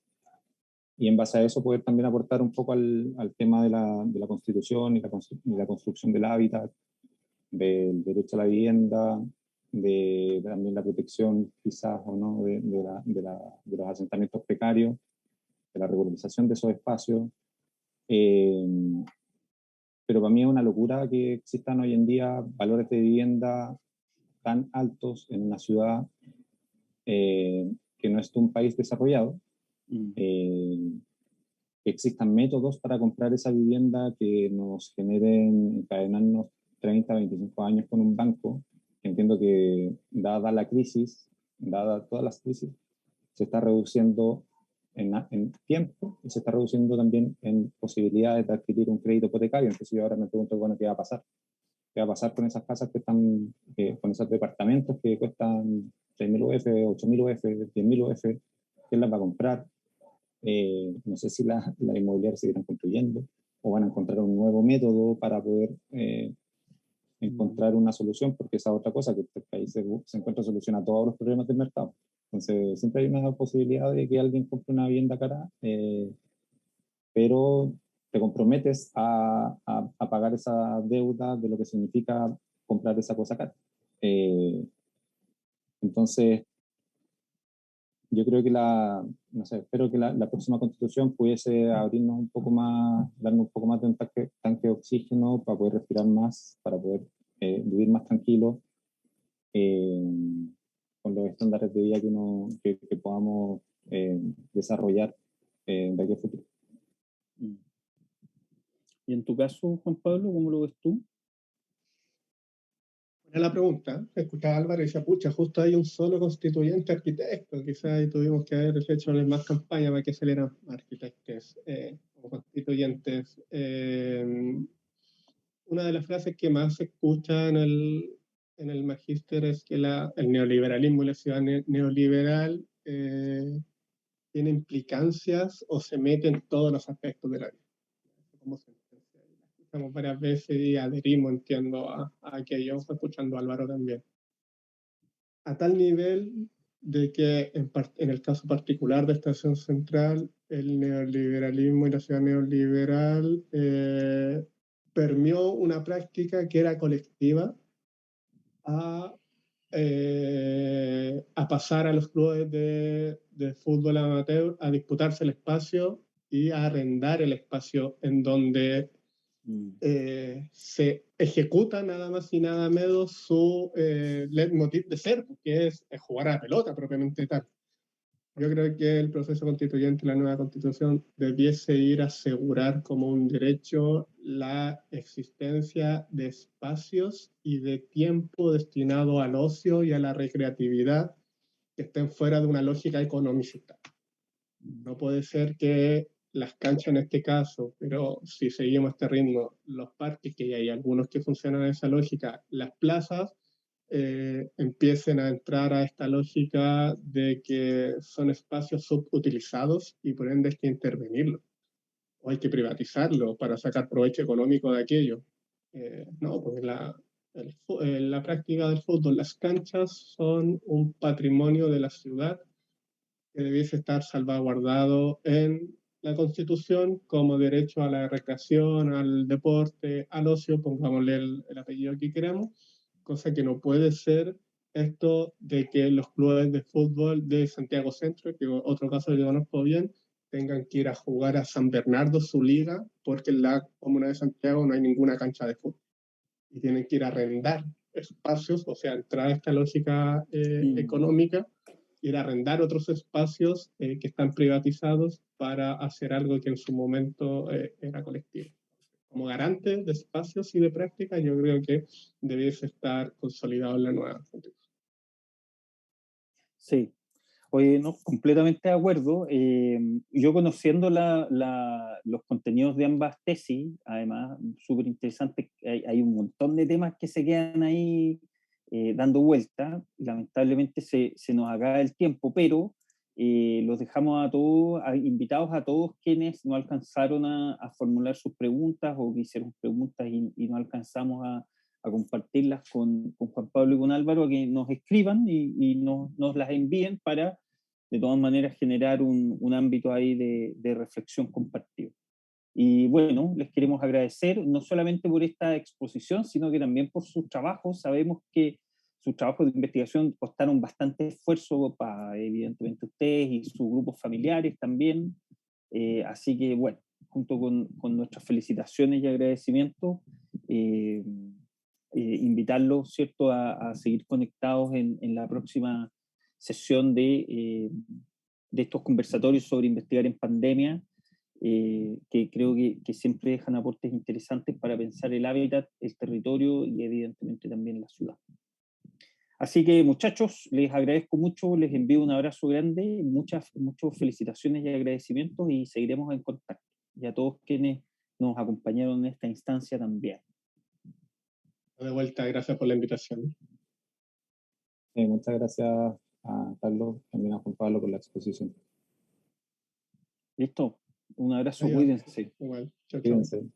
Y en base a eso poder también aportar un poco al tema de la Constitución y la construcción del hábitat, del derecho a la vivienda, de también la protección quizás o no de los asentamientos precarios, de la regularización de esos espacios. Pero para mí es una locura que existan hoy en día valores de vivienda tan altos en una ciudad que no es un país desarrollado, que existan métodos para comprar esa vivienda que nos generen encadenarnos 30, 25 años con un banco. Entiendo que dada la crisis, dada todas las crisis, se está reduciendo en tiempo y se está reduciendo también en posibilidades de adquirir un crédito hipotecario. Entonces yo ahora me pregunto, bueno, ¿qué va a pasar? ¿Qué va a pasar con esas casas que están, con esos departamentos que cuestan 6.000 UF, 8.000 UF, 10.000 UF? ¿Quién las va a comprar? No sé si las inmobiliarias seguirán construyendo o van a encontrar un nuevo método para poder encontrar una solución, porque esa es otra cosa, que este país se encuentra solución a todos los problemas del mercado. Entonces siempre hay una posibilidad de que alguien compre una vivienda cara, pero te comprometes a pagar esa deuda de lo que significa comprar esa cosa cara. Entonces, yo creo que no sé, espero que la próxima constitución pudiese abrirnos un poco más, darnos un poco más de un tanque de oxígeno para poder respirar más, para poder vivir más tranquilo, con los estándares de vida que podamos desarrollar de aquí a futuro. Y en tu caso, Juan Pablo, ¿cómo lo ves tú? La pregunta, escuchaba a Álvaro y decía, pucha, justo hay un solo constituyente arquitecto, quizás ahí tuvimos que haber hecho más campaña para que salieran arquitectos o constituyentes. Una de las frases que más se escucha en el magíster es que el neoliberalismo y la ciudad neoliberal tiene implicancias o se mete en todos los aspectos de la vida. Como escuchamos varias veces y adherimos, entiendo, a aquello, escuchando a Álvaro también. A tal nivel de que en el caso particular de Estación Central, el neoliberalismo y la ciudad neoliberal permeó una práctica que era colectiva a pasar a los clubes de fútbol amateur a disputarse el espacio y a arrendar el espacio en donde se ejecuta nada más y nada menos su leitmotiv de ser, que es jugar a la pelota propiamente tal. Yo creo que el proceso constituyente, la nueva constitución, debiese ir a asegurar como un derecho la existencia de espacios y de tiempo destinado al ocio y a la recreatividad que estén fuera de una lógica economicista. No puede ser que las canchas en este caso, pero si seguimos este ritmo, los parques, que ya hay algunos que funcionan en esa lógica, las plazas, empiecen a entrar a esta lógica de que son espacios subutilizados y por ende hay que intervenirlo o hay que privatizarlo para sacar provecho económico de aquello. No, pues la práctica del fútbol, las canchas son un patrimonio de la ciudad que debiese estar salvaguardado en la Constitución como derecho a la recreación, al deporte, al ocio, pongámosle el apellido que queramos, cosa que no puede ser esto de que los clubes de fútbol de Santiago Centro, que otro caso que yo conozco bien, tengan que ir a jugar a San Bernardo su liga porque en la comuna de Santiago no hay ninguna cancha de fútbol y tienen que ir a arrendar espacios, o sea, entrar a esta lógica económica, ir a arrendar otros espacios que están privatizados para hacer algo que en su momento era colectivo. Como garante de espacios y de práctica, yo creo que debiese estar consolidado en la nueva constitución. Sí, oye, no, completamente de acuerdo. Yo conociendo los contenidos de ambas tesis, además, súper interesante, hay un montón de temas que se quedan ahí dando vuelta. Lamentablemente se nos acaba el tiempo, pero los dejamos a todos, invitados a todos quienes no alcanzaron a formular sus preguntas o que hicieron preguntas y no alcanzamos a compartirlas con Juan Pablo y con Álvaro, a que nos escriban y nos las envíen para, de todas maneras, generar un ámbito ahí de reflexión compartido. Y bueno, les queremos agradecer no solamente por esta exposición, sino que también por sus trabajos. Sabemos que sus trabajos de investigación costaron bastante esfuerzo para, evidentemente, ustedes y sus grupos familiares también. Así que, bueno, junto con nuestras felicitaciones y agradecimientos, invitarlos, ¿cierto?, a seguir conectados en la próxima sesión de estos conversatorios sobre investigar en pandemia, que creo que siempre dejan aportes interesantes para pensar el hábitat, el territorio y evidentemente también la ciudad. Así que, muchachos, les agradezco mucho, les envío un abrazo grande, muchas felicitaciones y agradecimientos y seguiremos en contacto. Y a todos quienes nos acompañaron en esta instancia también. De vuelta, gracias por la invitación. Muchas gracias a Carlos, también a Juan Pablo por la exposición. ¿Listo? Un abrazo, Adiós. cuídense. Igual. Chao, chao. Cuídense.